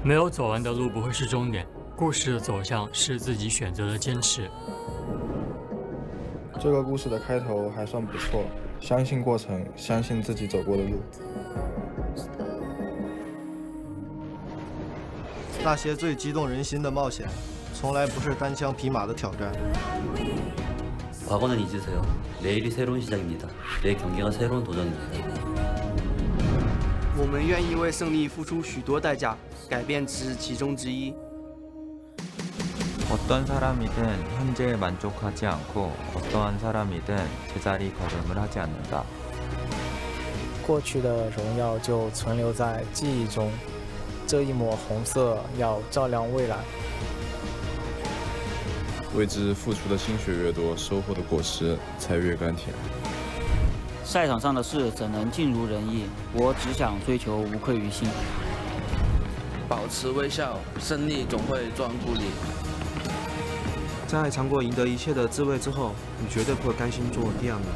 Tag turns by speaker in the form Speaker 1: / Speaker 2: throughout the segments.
Speaker 1: 没有走完的路不会是终点，故事的走向是自己选择的坚持。
Speaker 2: 这个故事的开头还算不错，相信过程，相信自己走过的路。
Speaker 3: 那些最激动人心的冒险，从来不是单枪匹马的挑战。
Speaker 4: 과거는 잊으세요. 내일이 새로운 시작입니다. 내 경기가 새로운 도전입니다.
Speaker 5: 我们愿意为胜利付出许多代价，改变只是其中之一。
Speaker 6: 어떤 사람이든 현재에 만족하지 않고 어떠한 사람이든 제자리 걸음을 하지 않는다.
Speaker 7: 过去的荣耀就存留在记忆中，这一抹红色要照亮未来。
Speaker 8: 为之付出的心血越多，收获的果实才越甘甜。
Speaker 9: 赛场上的事怎能尽如人意？我只想追求无愧于心。
Speaker 10: 保持微笑，胜利总会专顾你。
Speaker 11: 在尝过赢得一切的滋味之后，你绝对不会甘心做第二名。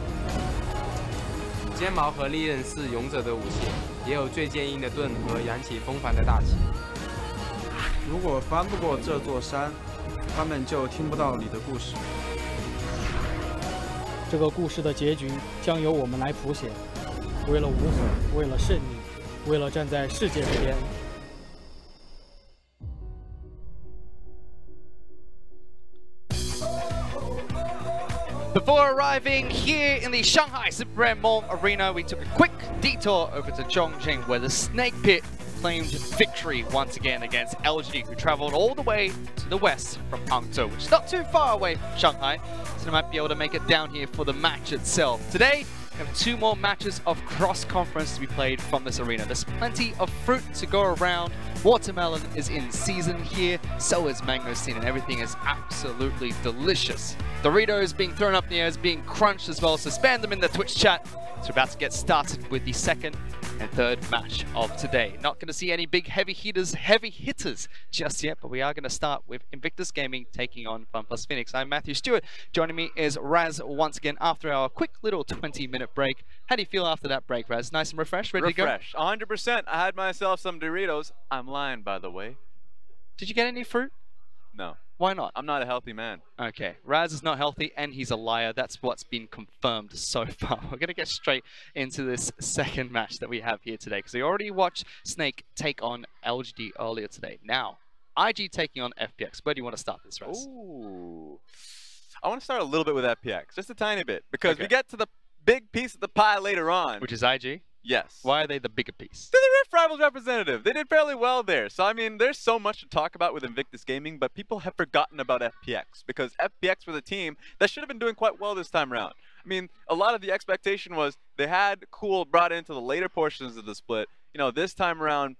Speaker 12: 尖矛和利刃是勇者的武器，也有最坚硬的盾和扬起风帆的大旗。
Speaker 13: 如果翻不过这座山， 他们就听不到你的故事。
Speaker 14: 这个故事的结局将由我们来谱写。为了无悔，为了胜利，为了站在世界这边。
Speaker 15: Before arriving here in the Shanghai Super Rare Mall Arena, we took a quick detour over to Chongqing, where the Snake Pit claimed victory once again against LG, who traveled all the way to the west from Hangzhou, which is not too far away from Shanghai, so they might be able to make it down here for the match itself. Today, we have 2 more matches of cross-conference to be played from this arena. There's plenty of fruit to go around. Watermelon is in season here, so is mangosteen, and everything is absolutely delicious. Doritos being thrown up in the air, is being crunched as well, so spam them in the Twitch chat. So we're about to get started with the second and third match of today. Not going to see any big heavy hitters just yet, but we are going to start with Invictus Gaming taking on FunPlus Phoenix. I'm Matthew Stewart. Joining me is Raz once again after our quick little 20-minute break. How do you feel after that break, Raz? Nice and refreshed, ready to go?
Speaker 16: Refreshed, 100%. I had myself some Doritos. I'm lying, by the way.
Speaker 15: Did you get any fruit?
Speaker 16: No.
Speaker 15: Why not?
Speaker 16: I'm not a healthy man.
Speaker 15: Okay, Raz is not healthy and he's a liar. That's what's been confirmed so far. We're going to get straight into this second match that we have here today, because we already watched Snake take on LGD earlier today. Now, IG taking on FPX. Where do you want to start this, Raz?
Speaker 16: Ooh. I want to start a little bit with FPX, just a tiny bit, because we get to the big piece of the pie later on.
Speaker 15: Which is IG?
Speaker 16: Yes.
Speaker 15: Why are they the bigger piece?
Speaker 16: They're the Rift Rivals representative. They did fairly well there. So, I mean, there's so much to talk about with Invictus Gaming, but people have forgotten about FPX, because FPX was a team that should have been doing quite well this time around. I mean, a lot of the expectation was they had Cool brought into the later portions of the split. You know, this time around,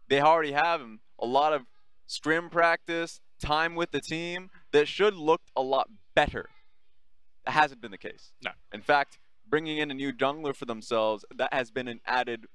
Speaker 16: they already have him. A lot of scrim practice, time with the team that should look a lot better. That hasn't been the case.
Speaker 15: No.
Speaker 16: In fact, bringing in a new jungler for themselves, that has been an added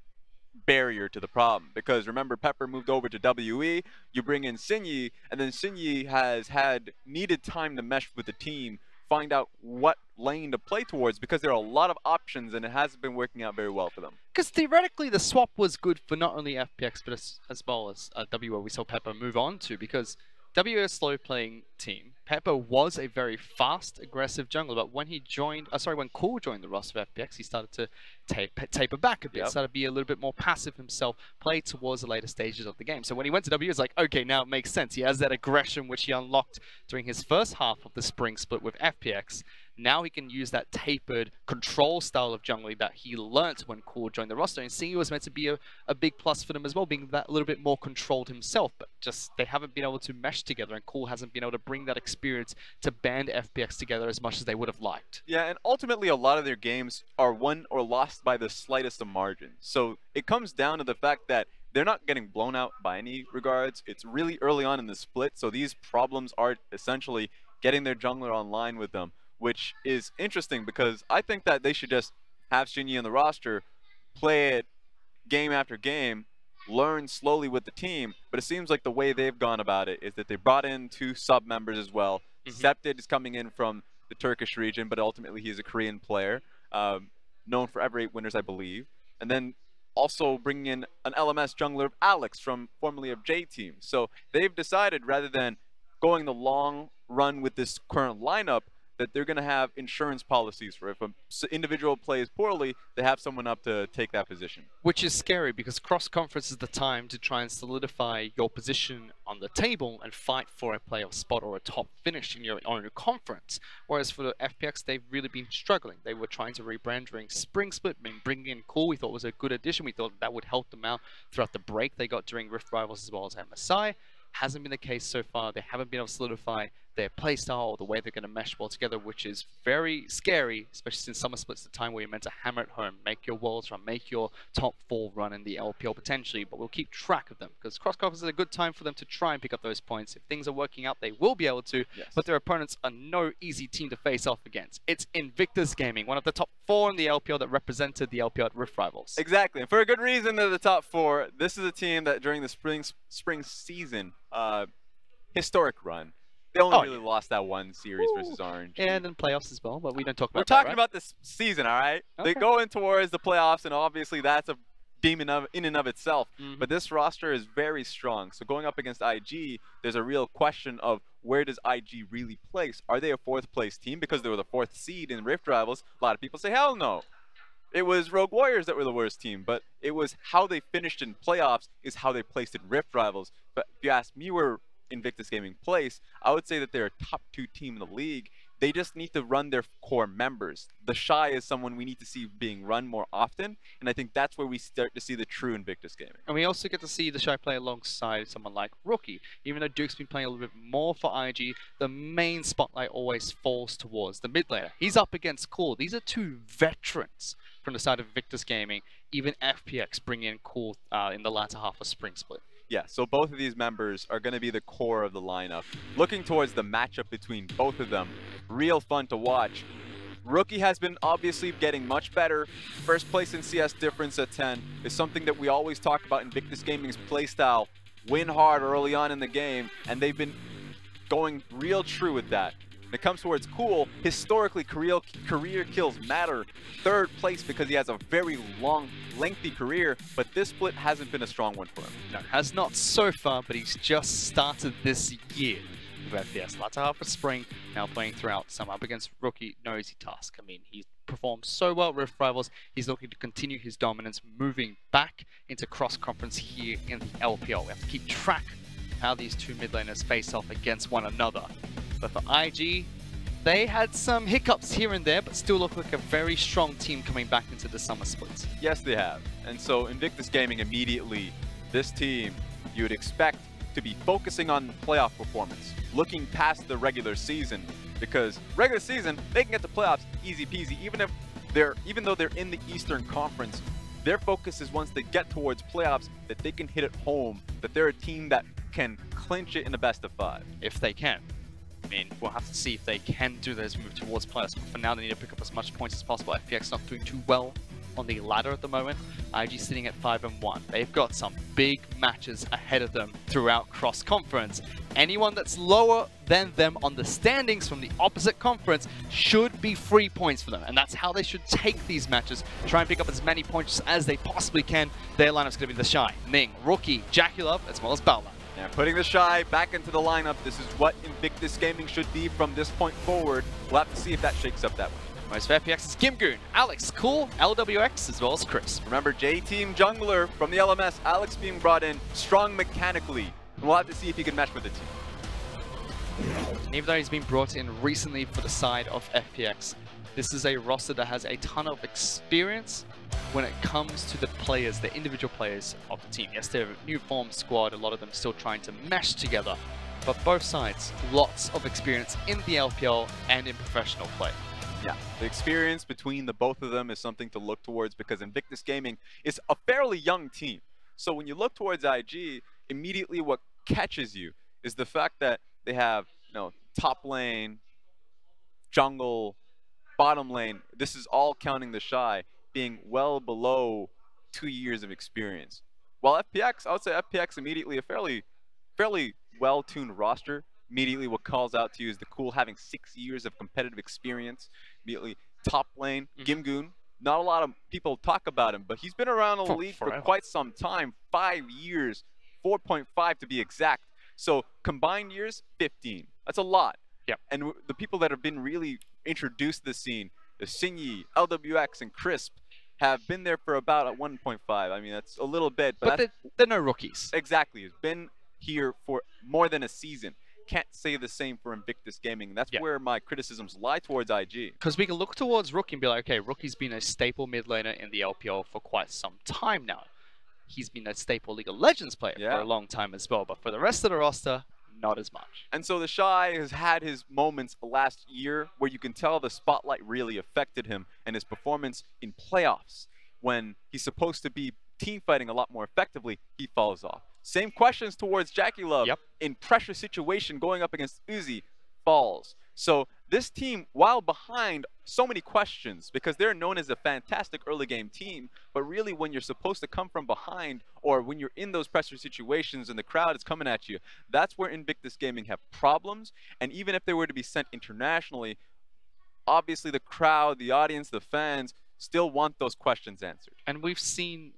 Speaker 16: barrier to the problem. Because remember, Pepper moved over to WE, you bring in Sinyi, and then Sinyi has had needed time to mesh with the team, find out what lane to play towards, because there are a lot of options and it hasn't been working out very well for them.
Speaker 15: Because theoretically, the swap was good for not only FPX, but as well as W, where we saw Pepper move on to, because W is a slow playing team. Pepper was a very fast, aggressive jungler, but when he joined, when Cool joined the roster of FPX, he started to taper back a bit, started to be a little bit more passive himself, play towards the later stages of the game. So when he went to W, it's like, okay, now it makes sense. He has that aggression which he unlocked during his first half of the spring split with FPX. Now he can use that tapered control style of jungling that he learnt when Cool joined the roster. And Singy was meant to be a big plus for them as well, being that little bit more controlled himself. But just they haven't been able to mesh together, and Cool hasn't been able to bring that experience to band FPX together as much as they would have liked.
Speaker 16: Yeah, and ultimately a lot of their games are won or lost by the slightest of margins. So it comes down to the fact that they're not getting blown out by any regards. It's really early on in the split, so these problems are essentially getting their jungler online with them, which is interesting because I think that they should just have Shinyi on the roster, play it game after game, learn slowly with the team. But it seems like the way they've gone about it is that they brought in 2 sub members as well. Septid is coming in from the Turkish region, but ultimately he's a Korean player, known for ever 8 winners, I believe. And then also bringing in an LMS jungler, Alex, from formerly of J Team. So they've decided, rather than going the long run with this current lineup, that they're going to have insurance policies for if an individual plays poorly, they have someone up to take that position.
Speaker 15: Which is scary because cross-conference is the time to try and solidify your position on the table and fight for a playoff spot or a top finish in your own conference. Whereas for the FPX, they've really been struggling. They were trying to rebrand during Spring Split, bringing in Cool. We thought was a good addition. We thought that would help them out throughout the break they got during Rift Rivals as well as MSI. Hasn't been the case so far. They haven't been able to solidify their playstyle or the way they're going to mesh well together, which is very scary, especially since Summer Split's the time where you're meant to hammer it home, make your Worlds run, make your top 4 run in the LPL potentially, but we'll keep track of them because cross-conference is a good time for them to try and pick up those points. If things are working out, they will be able to, but their opponents are no easy team to face off against. It's Invictus Gaming, one of the top 4 in the LPL that represented the LPL at Rift Rivals.
Speaker 16: Exactly, and for a good reason they're the top 4. This is a team that during the spring season, historic run, they only really lost that one series versus Orange.
Speaker 15: And in playoffs as well, but we don't talk about
Speaker 16: We're talking about this season, all right? Okay. They go in towards the playoffs, and obviously that's a demon in and of itself. But this roster is very strong. So going up against IG, there's a real question of where does IG really place? Are they a 4th place team because they were the 4th seed in Rift Rivals? A lot of people say, hell no. It was Rogue Warriors that were the worst team, but it was how they finished in playoffs is how they placed in Rift Rivals. But if you ask me where Invictus Gaming place, I would say that they're a top 2 team in the league. They just need to run their core members. The Shy is someone we need to see being run more often, and I think that's where we start to see the true Invictus Gaming.
Speaker 15: And we also get to see the Shy play alongside someone like Rookie. Even though Duke's been playing a little bit more for IG, the main spotlight always falls towards the mid laner. He's up against Cool. These are 2 veterans from the side of Invictus Gaming. Even FPX bring in Cool in the latter half of Spring Split.
Speaker 16: Yeah, so both of these members are going to be the core of the lineup. Looking towards the matchup between both of them, real fun to watch. Rookie has been obviously getting much better. First place in CS difference at 10 is something that we always talk about in Invictus Gaming's playstyle. Win hard early on in the game, and they've been going real true with that. When it comes towards Cool, historically career kills matter. 3rd place because he has a very long, lengthy career, but this split hasn't been a strong one for him.
Speaker 15: No, has not so far, but he's just started this year with FPS. Latter half of spring, now playing throughout summer up against Rookie, no easy task. I mean, he's performed so well at Rift Rivals, he's looking to continue his dominance, moving back into cross-conference here in the LPL. We have to keep track of how these 2 mid laners face off against one another. But for IG, they had some hiccups here and there, but still look like a very strong team coming back into the summer splits.
Speaker 16: Yes, they have. And so Invictus Gaming immediately, this team, you would expect to be focusing on the playoff performance, looking past the regular season, because regular season, they can get to playoffs easy peasy, even though they're in the Eastern Conference. Their focus is once they get towards playoffs, that they can hit it home, that they're a team that can clinch it in a best of 5.
Speaker 15: If they can. I mean, we'll have to see if they can do this move towards playoffs. But for now, they need to pick up as much points as possible. FPX not doing too well on the ladder at the moment. IG sitting at 5-1. They've got some big matches ahead of them throughout cross-conference. Anyone that's lower than them on the standings from the opposite conference should be free points for them. And that's how they should take these matches. Try and pick up as many points as they possibly can. Their lineup's going to be the Shy, Ning, Rookie, Jackulov, as well as Baolan.
Speaker 16: Yeah, putting the Shy back into the lineup, this is what Invictus Gaming should be from this point forward. We'll have to see if that shakes up that way.
Speaker 15: Whereas for FPX is Gimgoon, Alex, Cool, LWX, as well as Chris.
Speaker 16: Remember, J-Team jungler from the LMS, Alex being brought in, strong mechanically. And we'll have to see if he can mesh with the team.
Speaker 15: And even though he's been brought in recently for the side of FPX, this is a roster that has a ton of experience when it comes to the players, the individual players of the team. Yes, they're a new formed squad, a lot of them still trying to mesh together, but both sides, lots of experience in the LPL and in professional play.
Speaker 16: Yeah, the experience between the both of them is something to look towards because Invictus Gaming is a fairly young team. So when you look towards IG, immediately what catches you is the fact that they have, top lane, jungle, bottom lane. This is all counting the Shy being well below 2 years of experience. While FPX, I would say FPX immediately a fairly well-tuned roster. Immediately what calls out to you is the Cool having 6 years of competitive experience. Immediately top lane, Gimgoon, not a lot of people talk about him, but he's been around the league for quite some time, 5 years, 4.5 to be exact. So combined years, 15. That's a lot.
Speaker 15: Yep.
Speaker 16: And the people that have been really introduced to the scene, the Xingyi, LWX, and Crisp, have been there for about a 1.5. I mean, that's a little bit.
Speaker 15: But they're no rookies.
Speaker 16: Exactly. It's been here for more than a season. Can't say the same for Invictus Gaming. That's where my criticisms lie towards IG.
Speaker 15: Because we can look towards Rookie and be like, okay, Rookie's been a staple mid laner in the LPL for quite some time now. He's been a staple League of Legends player for a long time as well. But for the rest of the roster, not as much.
Speaker 16: And so the Shy has had his moments last year where you can tell the spotlight really affected him and his performance in playoffs. When he's supposed to be team fighting a lot more effectively, he falls off. Same questions towards Jackie Love. In pressure situation going up against Uzi, falls. So this team, while behind so many questions, because they're known as a fantastic early game team, but really when you're supposed to come from behind, or when you're in those pressure situations and the crowd is coming at you, that's where Invictus Gaming have problems. And even if they were to be sent internationally, obviously the crowd, the audience, the fans still want those questions answered.
Speaker 15: And we've seen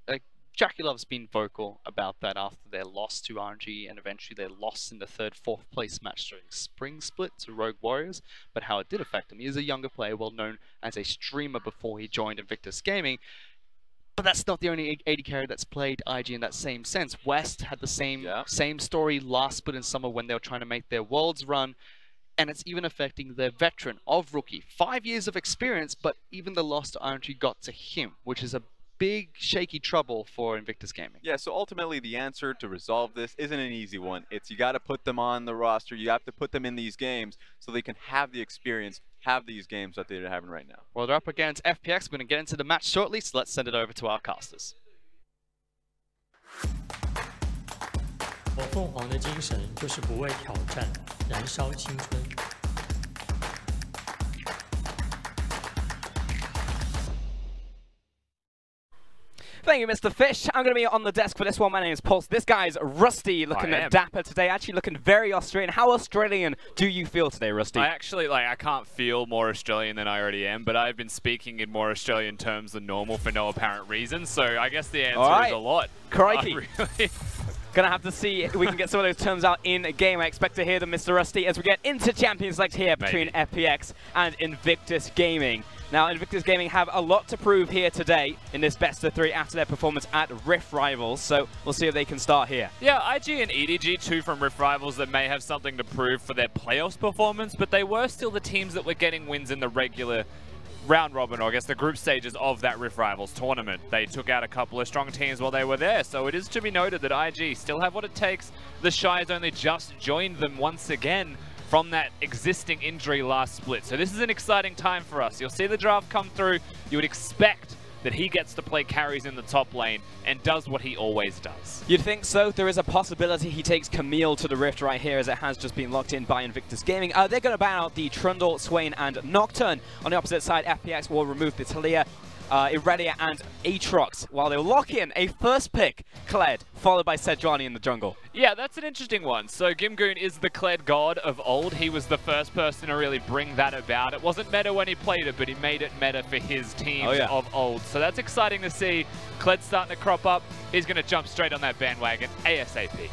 Speaker 15: Jackie Love's been vocal about that after their loss to RNG and eventually their loss in the 3rd, 4th place match during Spring Split to Rogue Warriors, but how it did affect him. He is a younger player, well known as a streamer before he joined Invictus Gaming, but that's not the only AD carry that's played IG in that same sense. West had the same story last split in summer when they were trying to make their Worlds run, and it's even affecting their veteran of Rookie. 5 years of experience, but even the loss to RNG got to him, which is a big, shaky trouble for Invictus Gaming.
Speaker 16: Yeah, so ultimately the answer to resolve this isn't an easy one. It's you got to put them on the roster. You have to put them in these games so they can have the experience, have these games that they're having right now.
Speaker 15: Well, they're up against FPX. We're going to get into the match shortly, so let's send it over to our casters.
Speaker 1: 我凤凰的精神就是不畏挑战，燃烧青春。
Speaker 17: Thank you, Mr. Fish. I'm going to be on the desk for this one. My name is Pulse. This guy's Rusty, looking dapper today, actually looking very Australian. How Australian do you feel today, Rusty?
Speaker 18: I actually, I can't feel more Australian than I already am, but I've been speaking in more Australian terms than normal for no apparent reason, so I guess the answer is a lot.
Speaker 17: Crikey.
Speaker 18: Really.
Speaker 17: Gonna have to see if we can get some of those terms out in game. I expect to hear them, Mr. Rusty, as we get into Champions Select here between FPX and Invictus Gaming. Now, Invictus Gaming have a lot to prove here today in this best of 3 after their performance at Rift Rivals, so we'll see if they can start here.
Speaker 18: Yeah, IG and EDG, two from Rift Rivals that may have something to prove for their playoffs performance, but they were still the teams that were getting wins in the regular round robin, or I guess the group stages of that Rift Rivals tournament. They took out a couple of strong teams while they were there, so it is to be noted that IG still have what it takes. The Shy has only just joined them once again from that existing injury last split. So this is an exciting time for us. You'll see the draft come through. You would expect that he gets to play carries in the top lane and does what he always does.
Speaker 17: You'd think so. There is a possibility he takes Camille to the Rift right here, as it has just been locked in by Invictus Gaming. They're going to ban out the Trundle, Swain, and Nocturne. On the opposite side, FPX will remove the Talia, Irelia, and Aatrox, while they'll lock in a first pick, Kled, followed by Sejuani in the jungle.
Speaker 18: Yeah, that's an interesting one. So Gimgoon is the Kled god of old. He was the first person to really bring that about. It wasn't meta when he played it, but he made it meta for his teams of old. So that's exciting to see. Kled's starting to crop up. He's going to jump straight on that bandwagon ASAP.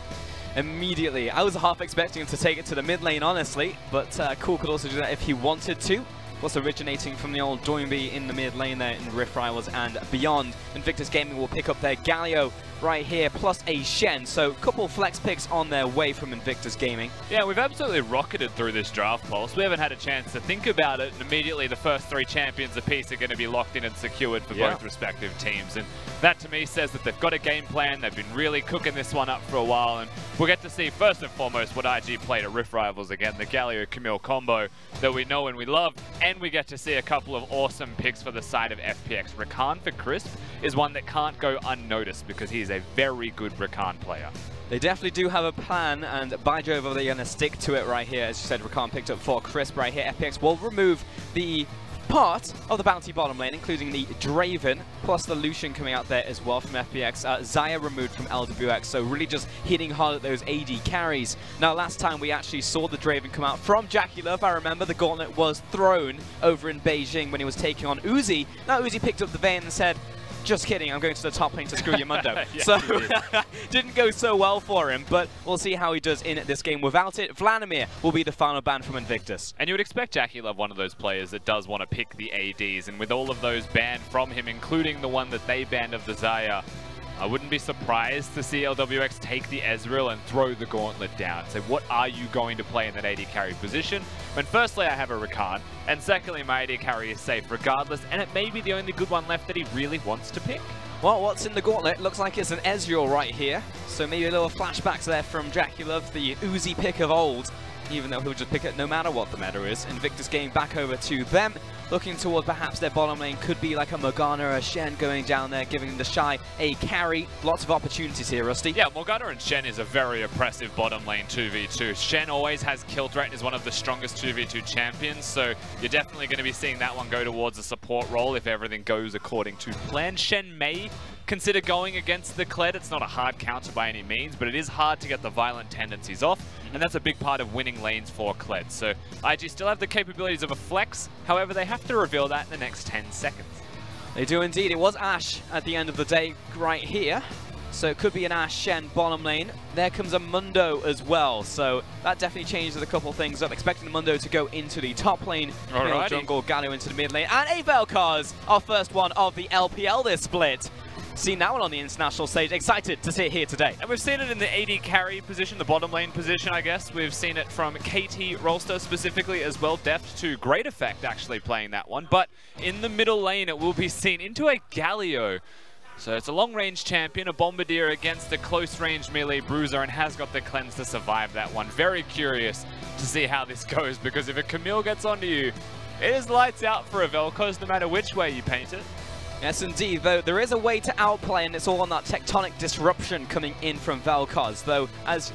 Speaker 17: Immediately. I was half expecting him to take it to the mid lane, honestly, but Cool could also do that if he wanted to. Was originating from the old Doinby in the mid lane there in Rift Rivals and beyond. Invictus Gaming will pick up their Galio right here, plus a Shen. So a couple flex picks on their way from Invictus Gaming.
Speaker 18: Yeah, we've absolutely rocketed through this draft, Pulse. We haven't had a chance to think about it, and immediately the first 3 champions apiece are going to be locked in and secured for both respective teams. And that to me says that they've got a game plan. They've been really cooking this one up for a while, and we'll get to see first and foremost what IG played at Rift Rivals again, the Galio-Camille combo that we know and we love, and we get to see a couple of awesome picks for the side of FPX. Rakan for Crisp is one that can't go unnoticed because he's a very good Rakan player.
Speaker 17: They definitely do have a plan, and by Jove, they're going to stick to it right here. As you said, Rakan picked up for Crisp right here. FPX will remove the part of the bounty bottom lane, including the Draven, plus the Lucian coming out there as well from FPX. Xayah removed from LWX, so really just hitting hard at those AD carries. Now, last time we actually saw the Draven come out from JackeyLove, I remember the gauntlet was thrown over in Beijing when he was taking on Uzi. Now, Uzi picked up the vein and said, just kidding, I'm going to the top lane to screw your Mundo.
Speaker 18: Yeah,
Speaker 17: so, didn't go so well for him, but we'll see how he does in this game without it. Vladimir will be the final ban from Invictus.
Speaker 18: And you would expect JackeyLove, one of those players that does want to pick the ADs, and with all of those banned from him, including the one that they banned of the Xayah, I wouldn't be surprised to see LWX take the Ezreal and throw the gauntlet down. So what are you going to play in that AD carry position? When firstly I have a Rakan, and secondly my AD carry is safe regardless, and it may be the only good one left that he really wants to pick.
Speaker 17: Well, what's in the gauntlet? Looks like it's an Ezreal right here. So maybe a little flashbacks there from JackeyLove, the Uzi pick of old, even though he'll just pick it no matter what the meta is. Invictus game back over to them. Looking towards perhaps their bottom lane, could be like a Morgana or a Shen going down there, giving the Shy a carry. Lots of opportunities here, Rusty.
Speaker 18: Yeah, Morgana and Shen is a very oppressive bottom lane 2v2. Shen always has kill threat and is one of the strongest 2v2 champions, so you're definitely going to be seeing that one go towards a support role if everything goes according to plan. Shen may consider going against the Kled. It's not a hard counter by any means, but it is hard to get the violent tendencies off, and that's a big part of winning lanes for Kled. So IG still have the capabilities of a flex, however they have to reveal that in the next 10 seconds.
Speaker 17: They do indeed. It was Ashe at the end of the day right here. So it could be an Ashe Shen bottom lane. There comes a Mundo as well. So that definitely changes a couple things up. Expecting the Mundo to go into the top lane. Jungle, Galio into the mid lane. And a Vel'Koz, our first one of the LPL this split. Seen that one on the international stage. Excited to see it here today.
Speaker 18: And we've seen it in the AD carry position, the bottom lane position, I guess. We've seen it from KT Rolster specifically as well. Deft to great effect actually playing that one. But in the middle lane, it will be seen into a Galio. So it's a long-range champion, a Bombardier against a close-range melee bruiser, and has got the cleanse to survive that one. Very curious to see how this goes, because if a Camille gets onto you, it is lights out for a Vel'Koz no matter which way you paint it.
Speaker 17: Yes, indeed, though there is a way to outplay, and it's all on that tectonic disruption coming in from Vel'Koz, though as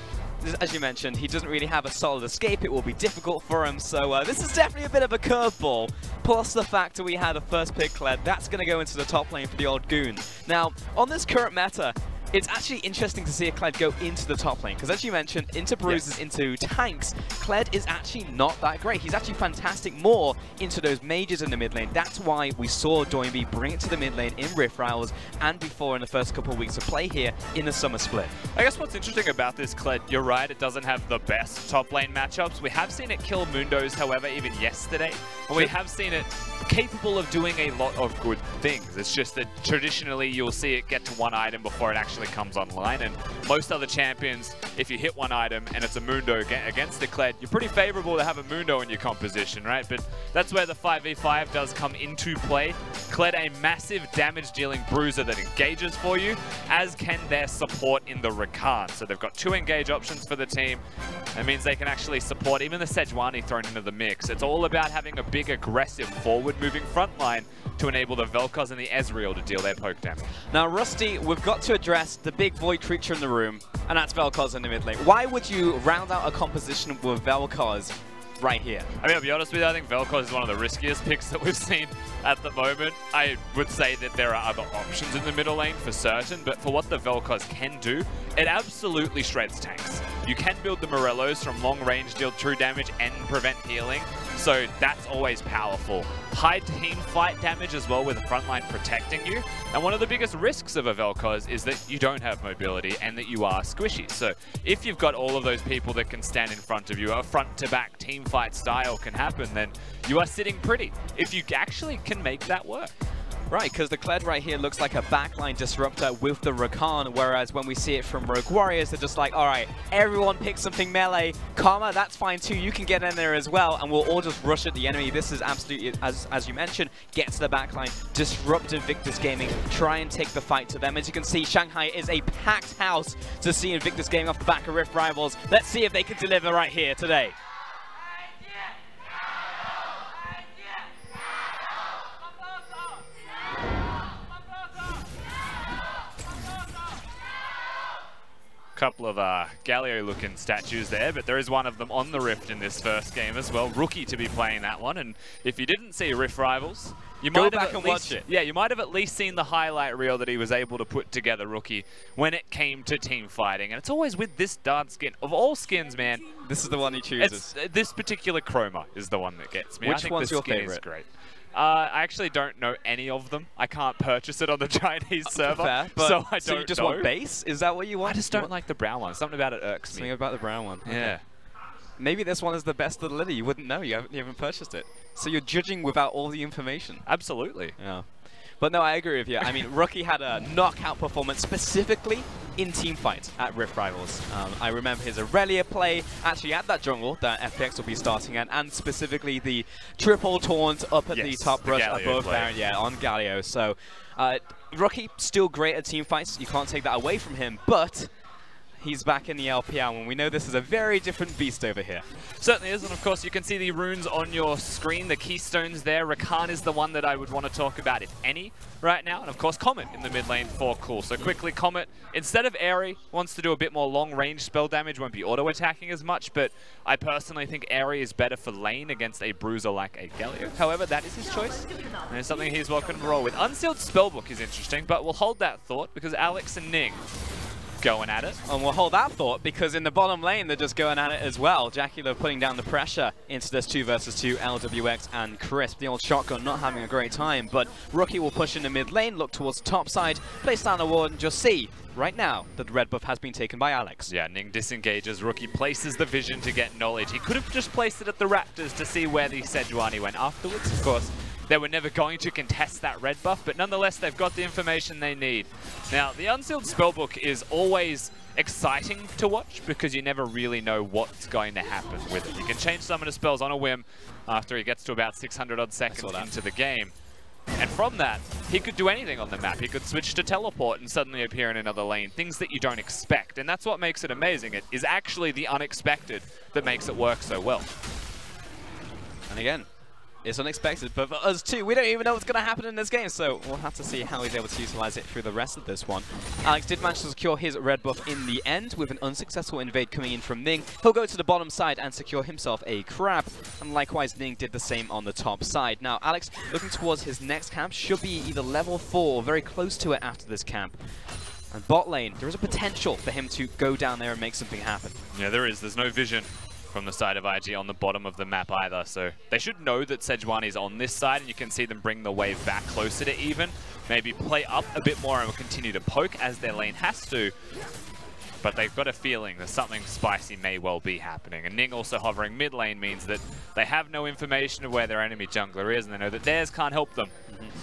Speaker 17: you mentioned, he doesn't really have a solid escape. It will be difficult for him, so this is definitely a bit of a curveball. Plus the fact that we had a first pick Kled, that's going to go into the top lane for the old Goon. Now, on this current meta, it's actually interesting to see a Kled go into the top lane, because as you mentioned, into bruisers, into tanks, Kled is actually not that great. He's actually fantastic more into those mages in the mid lane. That's why we saw Doinby bring it to the mid lane in Rift Rivals and before in the first couple of weeks of play here in the summer split.
Speaker 18: I guess what's interesting about this Kled, you're right, it doesn't have the best top lane matchups. We have seen it kill Mundos, however, even yesterday. And we have seen it capable of doing a lot of good things. It's just that traditionally you'll see it get to one item before it actually comes online, and most other champions, if you hit one item and it's a Mundo against the Kled, you're pretty favorable to have a Mundo in your composition, right? But that's where the 5v5 does come into play. Kled, a massive damage dealing bruiser that engages for you, as can their support in the Rakan. So they've got 2 engage options for the team. That means they can actually support even the Sejuani thrown into the mix. It's all about having a big aggressive forward moving front line to enable the Vel'Koz and the Ezreal to deal their poke damage.
Speaker 17: Now, Rusty, we've got to address the big void creature in the room, and that's Vel'Koz in the mid lane. Why would you round out a composition with Vel'Koz right here?
Speaker 18: I mean, I'll be honest with you, I think Vel'Koz is one of the riskiest picks that we've seen at the moment. I would say that there are other options in the middle lane for certain, but for what the Vel'Koz can do, it absolutely shreds tanks. You can build the Morellos from long range, deal true damage and prevent healing, so that's always powerful. High team fight damage as well with the front line protecting you, and one of the biggest risks of a Vel'Koz is that you don't have mobility and that you are squishy. So if you've got all of those people that can stand in front of you, a front to back team fight style can happen, then you are sitting pretty if you actually can make that work.
Speaker 17: Right, because the Kled right here looks like a backline disruptor with the Rakan, whereas when we see it from Rogue Warriors, they're just like, all right, everyone pick something melee. Karma, that's fine too. You can get in there as well, and we'll all just rush at the enemy. This is absolutely, as you mentioned, get to the backline, disrupt Invictus Gaming, try and take the fight to them. As you can see, Shanghai is a packed house to see Invictus Gaming off the back of Rift Rivals. Let's see if they can deliver right here today.
Speaker 18: couple of Galio-looking statues there, but there is one of them on the Rift in this first game as well. Rookie to be playing that one, and if you didn't see Rift Rivals, you
Speaker 17: Go
Speaker 18: might
Speaker 17: back
Speaker 18: have
Speaker 17: and watch it.
Speaker 18: Yeah, you might have at least seen the highlight reel that he was able to put together, Rookie, when it came to team fighting. And it's always with this darn skin. Of all skins, man,
Speaker 17: this is the one he chooses.
Speaker 18: This particular Chroma is the one that gets me.
Speaker 17: Which
Speaker 18: I think
Speaker 17: one's
Speaker 18: the
Speaker 17: your
Speaker 18: skin
Speaker 17: favorite?
Speaker 18: Is great. I actually don't know any of them. I can't purchase it on the Chinese server,
Speaker 17: Fair, but
Speaker 18: so I don't
Speaker 17: so you just
Speaker 18: know.
Speaker 17: want base? Is that what you want?
Speaker 18: I just don't like the brown one. Something about it irks me.
Speaker 17: Something about the brown one. Okay.
Speaker 18: Yeah.
Speaker 17: Maybe this one is the best of the litter. You wouldn't know. You haven't purchased it. So you're judging without all the information.
Speaker 18: Absolutely.
Speaker 17: Yeah. But no, I agree with you. I mean, Rookie had a knockout performance specifically in team fights at Rift Rivals. I remember his Aurelia play actually at that jungle that FPX will be starting at, and specifically the triple taunt up at the top brush above Baron, on Galio. So Rookie, still great at team fights. You can't take that away from him, but he's back in the LPL, and we know this is a very different beast over here.
Speaker 18: Certainly is, and of course you can see the runes on your screen, the keystones there. Rakan is the one that I would want to talk about, if any, right now. And of course Comet in the mid lane for Cool. So quickly, Comet, instead of Airy, wants to do a bit more long-range spell damage, won't be auto-attacking as much, but I personally think Airy is better for lane against a bruiser like a Galio. However, that is his choice, and it's something he's welcome to roll with. Unsealed Spellbook is interesting, but we'll hold that thought because Alex and Ning going at it.
Speaker 17: And we'll hold that thought because in the bottom lane they're just going at it as well. Jackula putting down the pressure into this 2 versus 2, LWX and Crisp. The old shotgun not having a great time, but Rookie will push in the mid lane, look towards the top side, place down the ward, and just see right now that the red buff has been taken by Alex.
Speaker 18: Yeah, Ning disengages, Rookie places the vision to get knowledge. He could have just placed it at the Raptors to see where the Sejuani went afterwards, of course. They were never going to contest that red buff, but nonetheless, they've got the information they need. Now, the Unsealed Spellbook is always exciting to watch because you never really know what's going to happen with it. You can change summoner spells on a whim after he gets to about 600-odd seconds into the game. And from that, he could do anything on the map. He could switch to teleport and suddenly appear in another lane, things that you don't expect. And that's what makes it amazing. It is actually the unexpected that makes it work so well.
Speaker 17: And again, it's unexpected, but for us too, we don't even know what's going to happen in this game, so we'll have to see how he's able to utilize it through the rest of this one. Alex did manage to secure his red buff in the end, with an unsuccessful invade coming in from Ning. He'll go to the bottom side and secure himself a crab, and likewise Ning did the same on the top side. Now Alex, looking towards his next camp, should be either level 4 or very close to it after this camp. And bot lane, there is a potential for him to go down there and make something happen.
Speaker 18: Yeah, there is. There's no vision from the side of IG on the bottom of the map either, so they should know that Sejuani's on this side, and you can see them bring the wave back closer to even, maybe play up a bit more and continue to poke as their lane has to, but they've got a feeling that something spicy may well be happening. And Ning also hovering mid lane means that they have no information of where their enemy jungler is, and they know that theirs can't help them.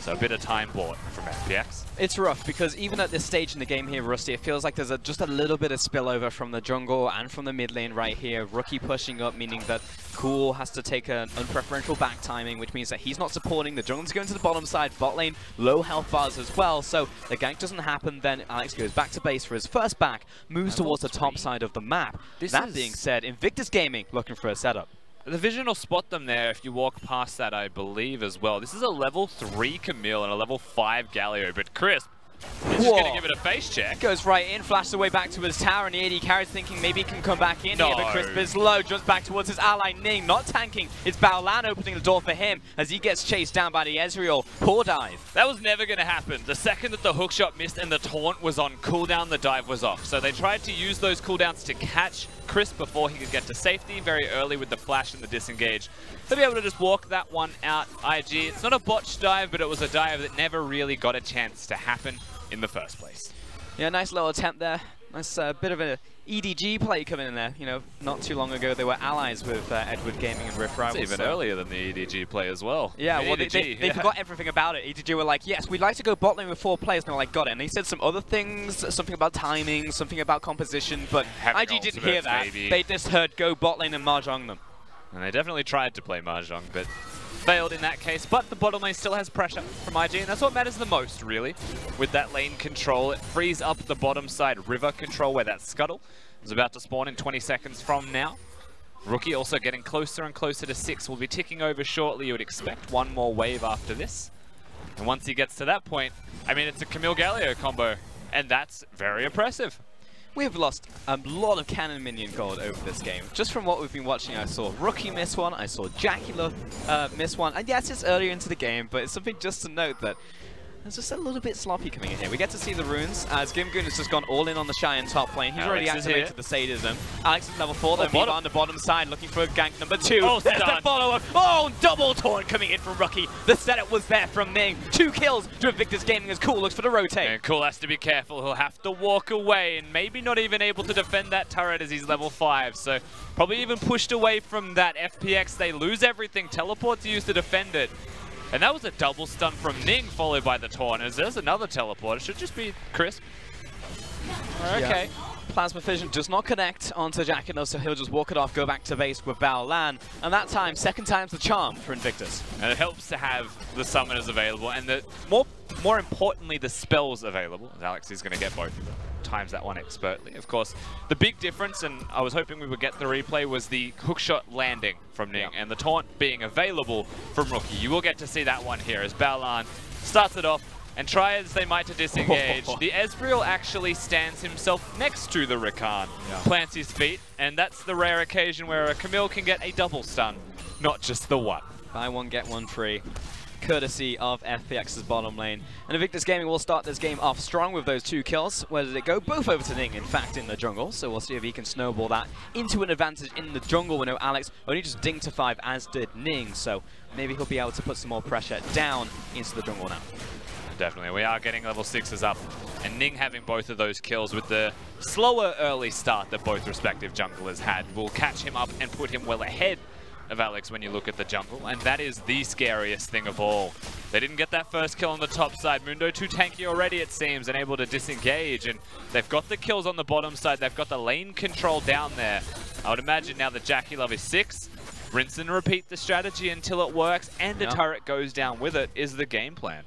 Speaker 18: So a bit of time bought from FPX.
Speaker 17: It's rough because even at this stage in the game here, Rusty, it feels like there's just a little bit of spillover from the jungle and from the mid lane right here. Rookie pushing up, meaning that Cool has to take an unpreferential back timing, which means that he's not supporting. The jungle's going to the bottom side, bot lane, low health bars as well. So the gank doesn't happen, then Alex goes back to base for his first back, moves towards the top side of the map. That being said, Invictus Gaming looking for a setup.
Speaker 18: The vision will spot them there if you walk past that, I believe, as well. This is a level 3 Camille and a level 5 Galio, but Crisp is just going to give it a face check.
Speaker 17: Goes right in, flashes away back to his tower, and the AD carries thinking maybe he can come back in here, but Crisp is low, jumps back towards his ally Ning, not tanking. It's Baolan opening the door for him as he gets chased down by the Ezreal. Poor dive.
Speaker 18: That was never going to happen. The second that the hookshot missed and the taunt was on cooldown, the dive was off. So they tried to use those cooldowns to catch Crisp before he could get to safety very early with the flash and the disengage. They'll be able to just walk that one out. IG, it's not a botched dive, but it was a dive that never really got a chance to happen in the first place.
Speaker 17: Yeah, nice little attempt there. Nice bit of an EDG play coming in there. You know, not too long ago they were allies with Edward Gaming and Rift Rivals.
Speaker 18: It's even earlier than the EDG play as well.
Speaker 17: Yeah, well, they forgot everything about it. EDG were like, yes, we'd like to go bot lane with 4 players. And they were like, got it. And they said some other things, something about timing, something about composition, but IG didn't hear that. Maybe. They just heard go bot lane and Mahjong them.
Speaker 18: And they definitely tried to play Mahjong, but failed in that case. But the bottom lane still has pressure from IG, and that's what matters the most, really. With that lane control, it frees up the bottom side river control where that Scuttle is about to spawn in 20 seconds from now. Rookie also getting closer and closer to 6. Will be ticking over shortly. You would expect one more wave after this. And once he gets to that point, I mean, it's a Camille Galio combo, and that's very impressive.
Speaker 17: we've lost a lot of cannon minion gold over this game. Just from what we've been watching, I saw Rookie miss one, I saw Jacula miss one, and yes, it's earlier into the game, but it's something just to note that it's just a little bit sloppy coming in here. We get to see the runes as Gimgoon has just gone all in on the Shy in top lane. He's already activated the sadism. Alex is level 4, though. Viva on the bottom side looking for gank number 2.
Speaker 18: Oh,
Speaker 17: there's the follow-up. Oh, double taunt coming in from Rookie. The setup was there from Ning. 2 kills to Invictus Gaming as Cool looks for the rotate.
Speaker 18: And Cool has to be careful. He'll have to walk away and maybe not even able to defend that turret as he's level 5. So probably even pushed away from that FPX. They lose everything. Teleport's used to defend it. And that was a double stun from Ning, followed by the taunt. As there's another teleport. It should just be crisp.
Speaker 17: Okay. Plasma Fission does not connect onto Jacula, so he'll just walk it off, go back to base with Baolan. And that time, second time's the charm for Invictus.
Speaker 18: And it helps to have the summoners available, and the more importantly, the spells available. As Alex is going to get both of them. Times that one expertly. Of course, the big difference, and I was hoping we would get the replay, was the hookshot landing from Ning and the taunt being available from Rookie. You will get to see that one here as Baolan starts it off and try as they might to disengage. The Ezreal actually stands himself next to the Rakan, plants his feet, and that's the rare occasion where a Camille can get a double stun, not just the one.
Speaker 17: Buy one, get one free. Courtesy of FPX's bottom lane. And Invictus Gaming will start this game off strong with those 2 kills. Where did it go? Both over to Ning, in fact, in the jungle. So we'll see if he can snowball that into an advantage in the jungle. We know Alex only just dinged to 5, as did Ning. So maybe he'll be able to put some more pressure down into the jungle now.
Speaker 18: Definitely. We are getting level 6s up. And Ning having both of those kills with the slower early start that both respective junglers had will catch him up and put him well ahead of Alex when you look at the jungle, and that is the scariest thing of all. They didn't get that first kill on the top side. Mundo too tanky already, it seems, and able to disengage, and they've got the kills on the bottom side. They've got the lane control down there. I would imagine now that Jacula is 6, rinse and repeat the strategy until it works, and the turret goes down with it, is the game plan.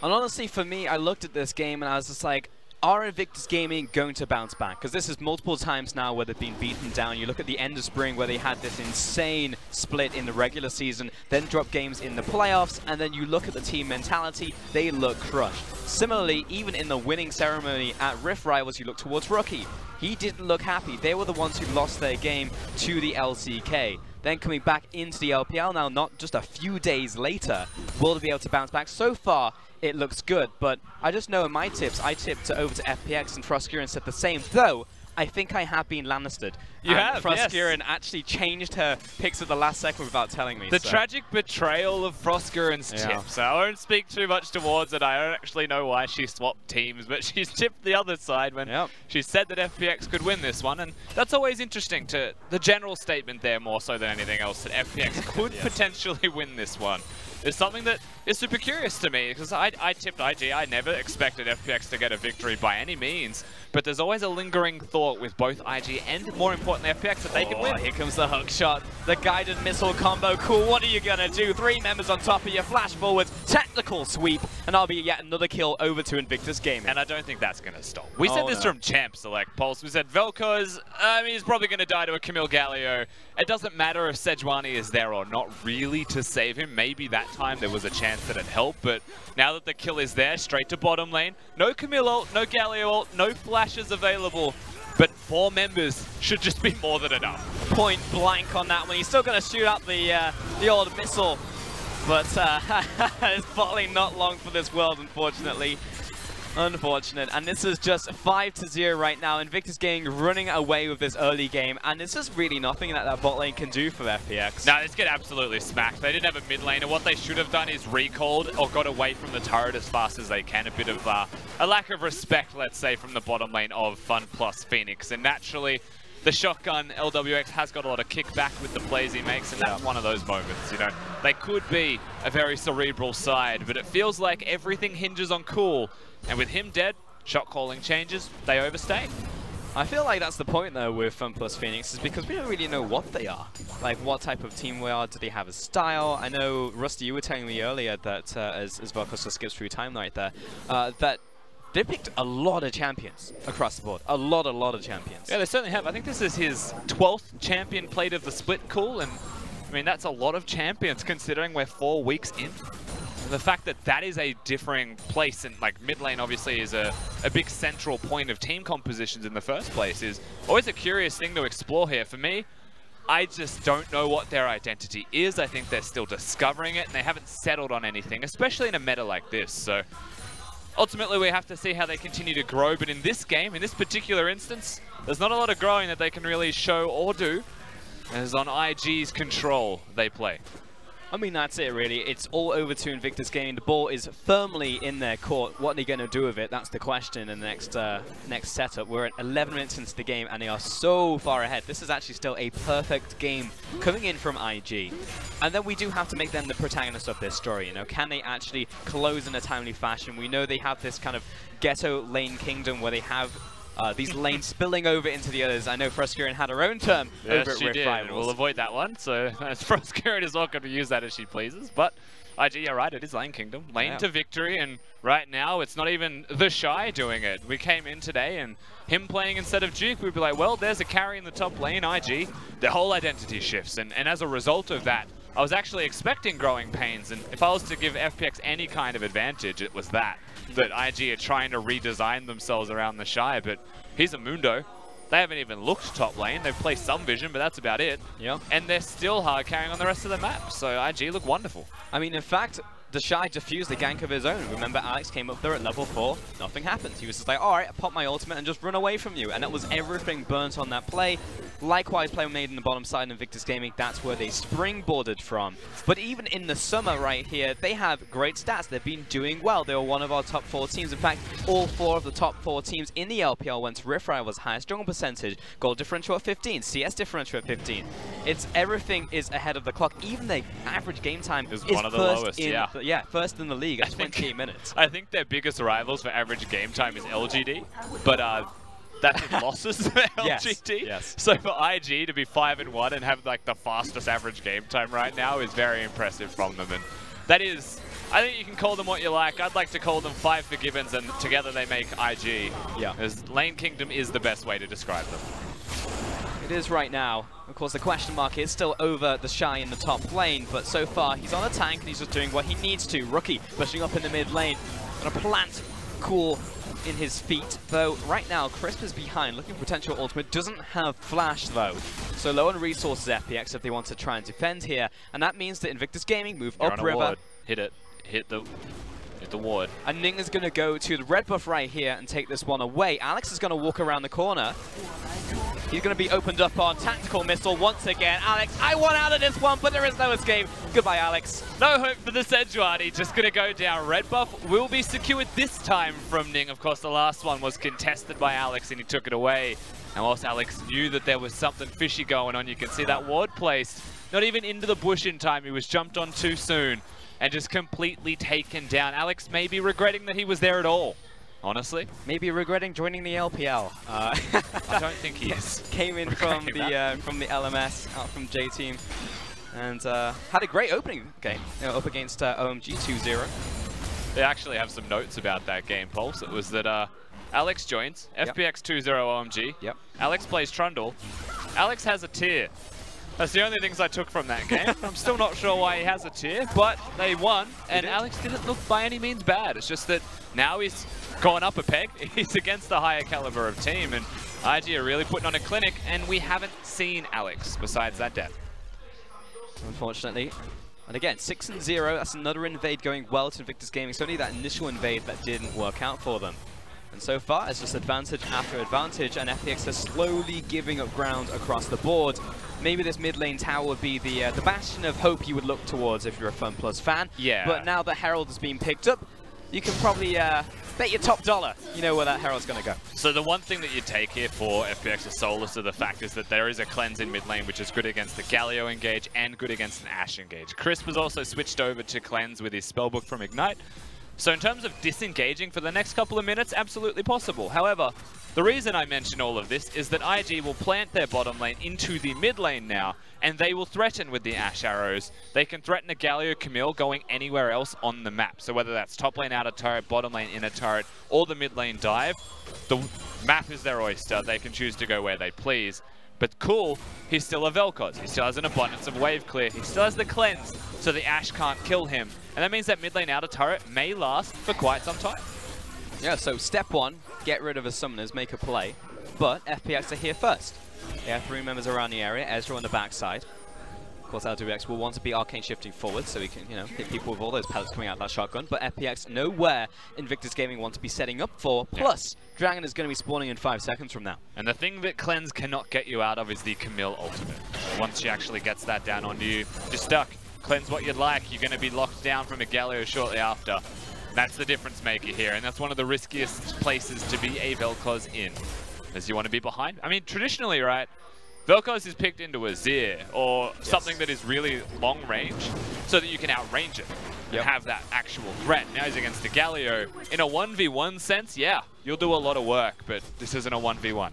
Speaker 17: And honestly, for me, I looked at this game and I was just like, are Invictus Gaming going to bounce back? Because this is multiple times now where they've been beaten down. You look at the end of spring where they had this insane split in the regular season, then drop games in the playoffs, and then you look at the team mentality, they look crushed. Similarly, even in the winning ceremony at Rift Rivals, you look towards Rookie. He didn't look happy. They were the ones who lost their game to the LCK. Then coming back into the LPL now, not just a few days later, will they be able to bounce back? So far, it looks good, but I just know in my tips, I tipped over to FPX and FLICKR and said the same, though I think I have been Lannistered.
Speaker 18: You have,
Speaker 17: FLICKR
Speaker 18: yes.
Speaker 17: actually changed her picks at the last second without telling me.
Speaker 18: The tragic betrayal of FLICKR's tip. So I won't speak too much towards it. I don't actually know why she swapped teams, but she's tipped the other side when she said that FPX could win this one. And that's always interesting, to the general statement there more so than anything else, that FPX could potentially win this one. It's something that is super curious to me, because I tipped IG. I never expected FPX to get a victory by any means, but there's always a lingering thought with both IG and, more importantly, FPX that they can win.
Speaker 17: Here comes the hook shot, the guided missile combo. Cool, what are you gonna do? 3 members on top of you, flash forwards, technical sweep, and that'll be yet another kill over to Invictus Gaming.
Speaker 18: And I don't think that's gonna stop. We said this from Champ Select Pulse. We said Vel'Koz, he's probably gonna die to a Camille Galio. It doesn't matter if Sejuani is there or not really to save him. Maybe that time there was a chance that it helped, but now that the kill is there, straight to bottom lane. No Camille ult, no Galio ult, no flashes available, but 4 members should just be more than enough.
Speaker 17: Point blank on that one. He's still going to shoot up the old missile, but it's bottling not long for this world, unfortunately. Unfortunate, and this is just 5-0 right now. Invictus Gaming running away with this early game, and it's just really nothing that bot lane can do for FPX.
Speaker 18: No, this get absolutely smacked. They didn't have a mid laner. What they should have done is recalled or got away from the turret as fast as they can. A bit of a lack of respect, let's say, from the bottom lane of FunPlus Phoenix, and naturally, the shotgun LWX has got a lot of kickback with the plays he makes, and that's one of those moments, you know. They could be a very cerebral side, but it feels like everything hinges on Cool. And with him dead, shot calling changes, they overstay.
Speaker 17: I feel like that's the point though with FunPlus Phoenix, is because we don't really know what they are. Like what type of team we are, do they have a style? I know, Rusty, you were telling me earlier that as Vel'Koz skips through time right there, that they picked a lot of champions across the board. A lot of champions.
Speaker 18: Yeah, they certainly have. I think this is his 12th champion played of the split, Cool, and I mean, that's a lot of champions considering we're 4 weeks in. the fact that that is a differing place, and like mid lane obviously is a big central point of team compositions in the first place, is always a curious thing to explore here. For me, I just don't know what their identity is. I think they're still discovering it, and they haven't settled on anything, especially in a meta like this. So ultimately, we have to see how they continue to grow. But in this game, in this particular instance, there's not a lot of growing that they can really show or do, as on IG's control they play.
Speaker 17: I mean, that's it, really. It's all over to Invictus Gaming. The ball is firmly in their court. What are they going to do with it? That's the question in the next setup. We're at 11 minutes into the game, and they are so far ahead. This is actually still a perfect game coming in from IG. And then we do have to make them the protagonist of this story. You know, can they actually close in a timely fashion? We know they have this kind of ghetto lane kingdom where they have these lanes spilling over into the others. I know FLICKR had her own term over at Rift Rivals.
Speaker 18: We'll avoid that one, so FLICKR is welcome to use that as she pleases. But IG, you're right, it is Lane Kingdom. Lane to victory, and right now it's not even the Shy doing it. We came in today, and him playing instead of Duke, we'd be like, well, there's a carry in the top lane, IG. Their whole identity shifts, and as a result of that, I was actually expecting growing pains, and if I was to give FPX any kind of advantage, it was that IG are trying to redesign themselves around the Shy, but he's a Mundo. They haven't even looked top lane. They've placed some vision, but that's about it.
Speaker 17: Yeah.
Speaker 18: And they're still hard carrying on the rest of the map, so IG look wonderful.
Speaker 17: I mean, in fact, the Shy diffused a gank of his own. Remember, Alex came up there at level 4, nothing happened. He was just like, alright, I pop my ultimate and just run away from you. And that was everything burnt on that play. Likewise, play made in the bottom side in Invictus Gaming, that's where they springboarded from. But even in the summer right here, they have great stats. They've been doing well. They were one of our top 4 teams. In fact, all 4 of the top 4 teams in the LPL went to Rift Rivals, highest jungle percentage, goal differential at 15, CS differential at 15. It's everything is ahead of the clock. Even the average game time is
Speaker 18: one of the lowest,
Speaker 17: first in the league at 28 minutes.
Speaker 18: I think their biggest rivals for average game time is LGD, but that's in losses for LGD.
Speaker 17: Yes.
Speaker 18: So for IG to be 5-1 and have like the fastest average game time right now is very impressive from them, and that is, I think you can call them what you like. I'd like to call them 5 Forgivens, and together they make IG.
Speaker 17: Yeah.
Speaker 18: As Lane Kingdom is the best way to describe them.
Speaker 17: It is right now. Of course, the question mark is still over the Shy in the top lane, but so far he's on a tank and he's just doing what he needs to. Rookie pushing up in the mid lane, gonna plant cool in his feet, though right now Crisp is behind, looking for potential ultimate, doesn't have flash though. So low on resources FPX if they want to try and defend here, and that means that Invictus Gaming move upriver.
Speaker 18: Ward. Hit it. Hit the ward.
Speaker 17: And Ning is going to go to the red buff right here and take this one away. Alex is going to walk around the corner. He's going to be opened up on tactical missile once again. Alex, I want out of this one, but there is no escape. Goodbye, Alex.
Speaker 18: No hope for the Sejuani, just going to go down. Red buff will be secured this time from Ning. Of course, the last one was contested by Alex and he took it away. And whilst Alex knew that there was something fishy going on, you can see that ward placed. Not even into the bush in time. He was jumped on too soon and just completely taken down. Alex may be regretting that he was there at all. Honestly,
Speaker 17: maybe regretting joining the LPL.
Speaker 18: I don't think he is.
Speaker 17: Came in from the LMS, out from J Team, and had a great opening game up against OMG 2-0.
Speaker 18: They actually have some notes about that game, Pulse. It was that Alex joins FPX 2-0 OMG.
Speaker 17: Yep.
Speaker 18: Alex plays Trundle. Alex has a tier. That's the only things I took from that game. I'm still not sure why he has a tier, but they won, and Alex didn't look by any means bad. It's just that now he's gone up a peg. He's against the higher caliber of team, and IG are really putting on a clinic, and we haven't seen Alex besides that death.
Speaker 17: Unfortunately. And again, 6-0, that's another invade going well to Invictus Gaming. It's only that initial invade that didn't work out for them. And so far, it's just advantage after advantage, and FPX are slowly giving up ground across the board. Maybe this mid lane tower would be the bastion of hope you would look towards if you're a FunPlus fan.
Speaker 18: Yeah.
Speaker 17: But now that Herald has been picked up, you can probably bet your top dollar you know where that Herald's going to go.
Speaker 18: So the one thing that you take here for FPX's solace of the fact is that there is a cleanse in mid lane, which is good against the Galio engage and good against an Ashe engage. Crisp has also switched over to cleanse with his spellbook from Ignite. So in terms of disengaging for the next couple of minutes, absolutely possible. However, the reason I mention all of this is that IG will plant their bottom lane into the mid lane now, and they will threaten with the Ashe arrows. They can threaten a Galio Camille going anywhere else on the map. So whether that's top lane outer turret, bottom lane inner turret, or the mid lane dive, the map is their oyster. They can choose to go where they please. But cool, he's still a Vel'Koz. He still has an abundance of wave clear. He still has the cleanse, so the Ashe can't kill him. And that means that mid lane outer turret may last for quite some time.
Speaker 17: Yeah, so step one, get rid of his summoners, make a play. But FPX are here first. They have 3 members around the area, Ezreal on the backside. Of course, LPX will want to be arcane shifting forward so he can, you know, hit people with all those pellets coming out of that shotgun. But FPX know where Invictus Gaming want to be setting up for. Plus, Dragon is going to be spawning in 5 seconds from now.
Speaker 18: And the thing that Cleanse cannot get you out of is the Camille ultimate. Once she actually gets that down onto you, you're stuck. Cleanse what you'd like, you're going to be locked down from a Galio shortly after. That's the difference maker here, and that's one of the riskiest places to be a Vel'Koz in, as you want to be behind. I mean, traditionally, right, Vel'Koz is picked into a Zir or something that is really long range so that you can outrange it and have that actual threat. Now he's against the Galio. In a 1v1 sense, yeah, you'll do a lot of work, but this isn't a 1v1.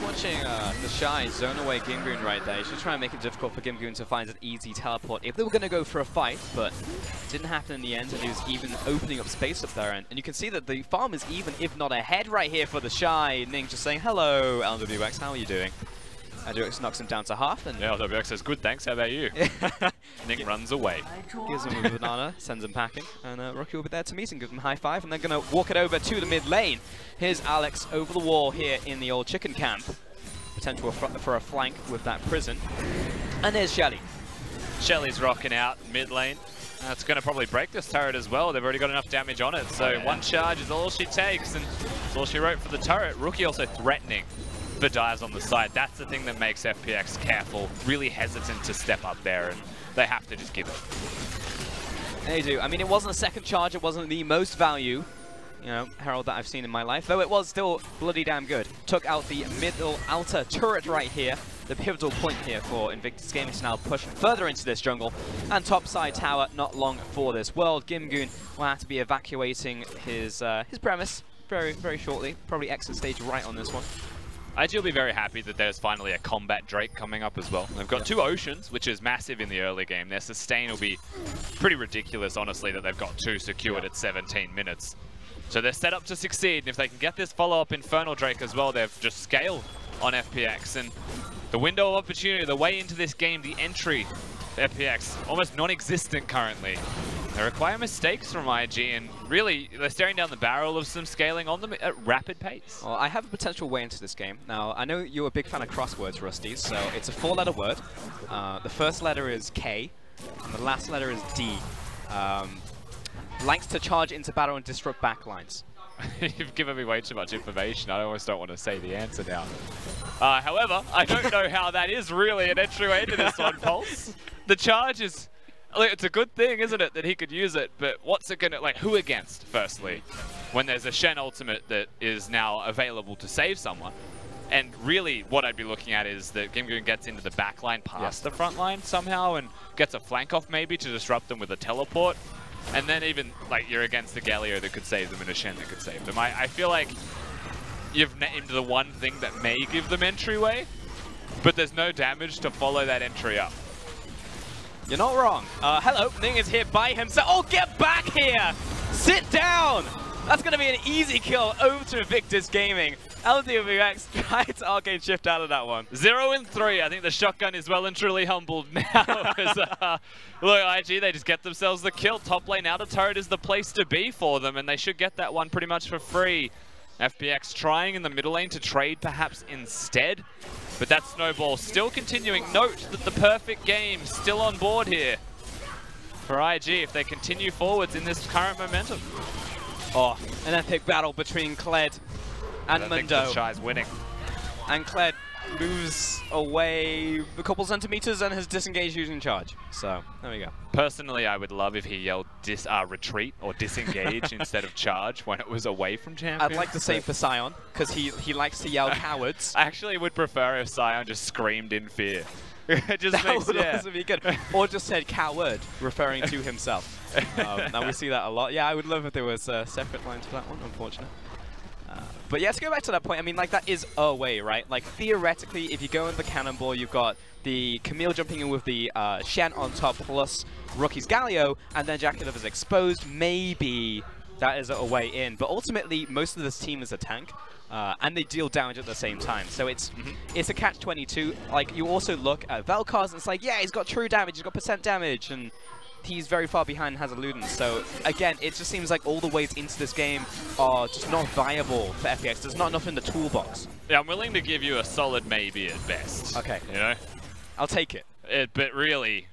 Speaker 17: Watching the Shy zone away Gimgoon right there. He's just trying to make it difficult for Gimgoon to find an easy teleport if they were going to go for a fight, but it didn't happen in the end, and he was even opening up space up there. And you can see that the farm is even, if not ahead, right here for the Shy. Ning just saying, hello, LWX, how are you doing? LWX knocks him down to half. And
Speaker 18: yeah, LWX says, good, thanks, how about you? Ning runs away.
Speaker 17: Gives him a banana, sends him packing, and Rocky will be there to meet him, give him a high five, and they're going to walk it over to the mid lane. Here's Alex over the wall here in the old chicken camp. Potential for a flank with that prison. And there's Shelly.
Speaker 18: Shelly's rocking out mid lane. That's going to probably break this turret as well. They've already got enough damage on it, so one charge is all she takes, and that's all she wrote for the turret. Rookie also threatening for dives on the side. That's the thing that makes FPX careful, really hesitant to step up there, and they have to just give it.
Speaker 17: They do. I mean, it wasn't a second charge. It wasn't the most value, you know, Herald that I've seen in my life, though it was still bloody damn good. Took out the middle outer turret right here, the pivotal point here for Invictus Gaming to now push further into this jungle. And topside tower, not long for this world. Gimgoon will have to be evacuating his premise very, very shortly. Probably exit stage right on this one.
Speaker 18: IG will be very happy that there's finally a combat Drake coming up as well. They've got 2 Oceans, which is massive in the early game. Their sustain will be pretty ridiculous, honestly, that they've got 2 secured at 17 minutes. So they're set up to succeed, and if they can get this follow-up Infernal Drake as well, they've just scaled on FPX. And the window of opportunity, the way into this game, the entry, FPX, almost non-existent currently. They require mistakes from IG, and really, they're staring down the barrel of some scaling on them at rapid pace.
Speaker 17: Well, I have a potential way into this game. Now, I know you're a big fan of crosswords, Rusty, so it's a 4-letter word. The first letter is K, and the last letter is D. Likes to charge into battle and disrupt backlines.
Speaker 18: You've given me way too much information. I almost don't want to say the answer now. However, I don't know how that is really an entryway into this one, Pulse. The charge is... Look, it's a good thing, isn't it, that he could use it, but what's it gonna... Like, who against, firstly? When there's a Shen ultimate that is now available to save someone. And really, what I'd be looking at is that Gimgoon gets into the backline past the front line somehow and gets a flank off maybe to disrupt them with a teleport. And then even, like, you're against the Galio that could save them and a Shen that could save them. I feel like you've named the one thing that may give them entryway, but there's no damage to follow that entry up.
Speaker 17: You're not wrong. Hello, Ning is here by himself. Oh, get back here! Sit down! That's going to be an easy kill over to Invictus Gaming. LWX tried to arcane shift out of that one.
Speaker 18: 0-3. I think the shotgun is well and truly humbled now. Look, IG, they just get themselves the kill. Top lane outer turret is the place to be for them, and they should get that one pretty much for free. FPX trying in the middle lane to trade perhaps instead, but that snowball still continuing. Note that the perfect game still on board here for IG if they continue forwards in this current momentum.
Speaker 17: Oh, an epic battle between Kled and Mundo.
Speaker 18: Shy's winning.
Speaker 17: And Kled moves away a couple centimeters and has disengaged using charge. So, there we go.
Speaker 18: Personally, I would love if he yelled retreat or disengage instead of charge when it was away from champion.
Speaker 17: I'd like to say for Sion, because he likes to yell cowards.
Speaker 18: I actually would prefer if Sion just screamed in fear. It just
Speaker 17: that would also be good. Or just said coward, referring to himself. Now we see that a lot. Yeah, I would love if there was separate lines for that one, unfortunately. But yeah, let's go back to that point. I mean, like, that is a way, right? Like, theoretically, if you go in the cannonball, you've got the Camille jumping in with the Shen on top, plus Rookie's Galio, and then Jackalover is exposed. Maybe that is a way in. But ultimately, most of this team is a tank. and they deal damage at the same time. So it's a catch-22. Like, you also look at Vel'Koz, and it's like, yeah, he's got true damage, he's got percent damage, and he's very far behind and has a Ludens. So again, it just seems like all the ways into this game are just not viable for FPX. There's not enough in the toolbox.
Speaker 18: Yeah, I'm willing to give you a solid maybe at best.
Speaker 17: Okay.
Speaker 18: You know?
Speaker 17: I'll take it.
Speaker 18: But really,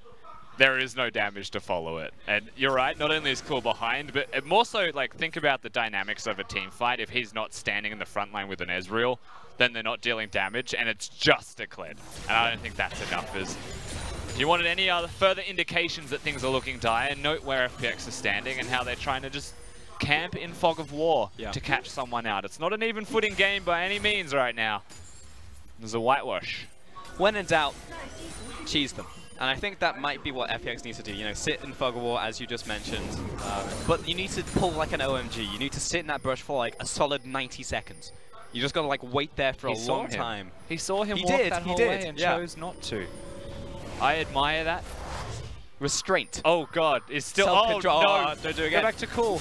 Speaker 18: there is no damage to follow it. And you're right, not only is Cool behind, but more so, like, think about the dynamics of a team fight. If he's not standing in the front line with an Ezreal, then they're not dealing damage, and it's just a Kled. And I don't think that's enough. If you wanted any other further indications that things are looking dire, note where FPX is standing and how they're trying to just camp in Fog of War to catch someone out. It's not an even footing game by any means right now. There's a whitewash.
Speaker 17: When in doubt, cheese them. And I think that might be what FPX needs to do. You know, sit in Fog of War, as you just mentioned. But you need to pull like an OMG. You need to sit in that brush for like a solid 90 seconds. You just gotta like wait there for a long time.
Speaker 18: He saw him walk that whole way and chose not to. I admire that.
Speaker 17: Restraint.
Speaker 18: Oh god, it's still
Speaker 17: self-control.
Speaker 18: Oh no!
Speaker 17: Don't do it again.
Speaker 18: Go back to Cool.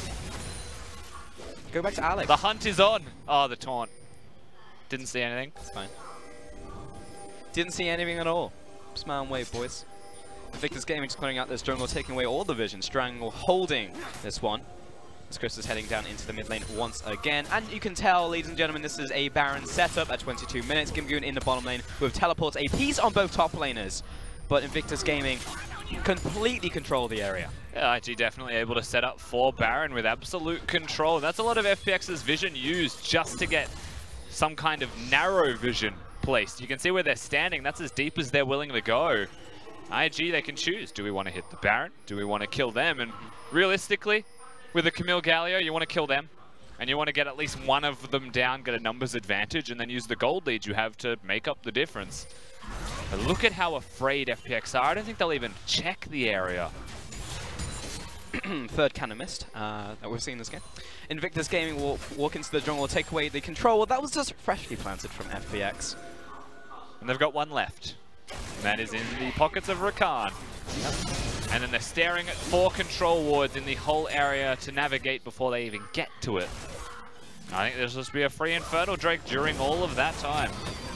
Speaker 17: Go back to Alex.
Speaker 18: The hunt is on. Oh, the taunt. Didn't see anything.
Speaker 17: It's fine. Didn't see anything at all. Smile and wave, boys. Invictus Gaming is clearing out this jungle, taking away all the vision. Strangle holding this one. As Chris is heading down into the mid lane once again. And you can tell, ladies and gentlemen, this is a Baron setup at 22 minutes. Gimgoon in the bottom lane with teleports, a piece on both top laners. But Invictus Gaming completely control the area.
Speaker 18: Yeah, IG definitely able to set up for Baron with absolute control. That's a lot of FPX's vision used just to get some kind of narrow vision placed. You can see where they're standing. That's as deep as they're willing to go. IG, they can choose. Do we want to hit the Baron? Do we want to kill them? And realistically, with a Camille Galio, you want to kill them. And you want to get at least one of them down, get a numbers advantage, and then use the gold lead you have to make up the difference. But look at how afraid FPX are. I don't think they'll even check the area.
Speaker 17: Third cannon missed that we've seen this game. Invictus Gaming will walk into the jungle, take away the control. Well, that was just freshly planted from FPX.
Speaker 18: And they've got one left. And that is in the pockets of Rakan. Yep. And then they're staring at 4 control wards in the whole area to navigate before they even get to it. I think there's supposed to be a free Infernal Drake during all of that time.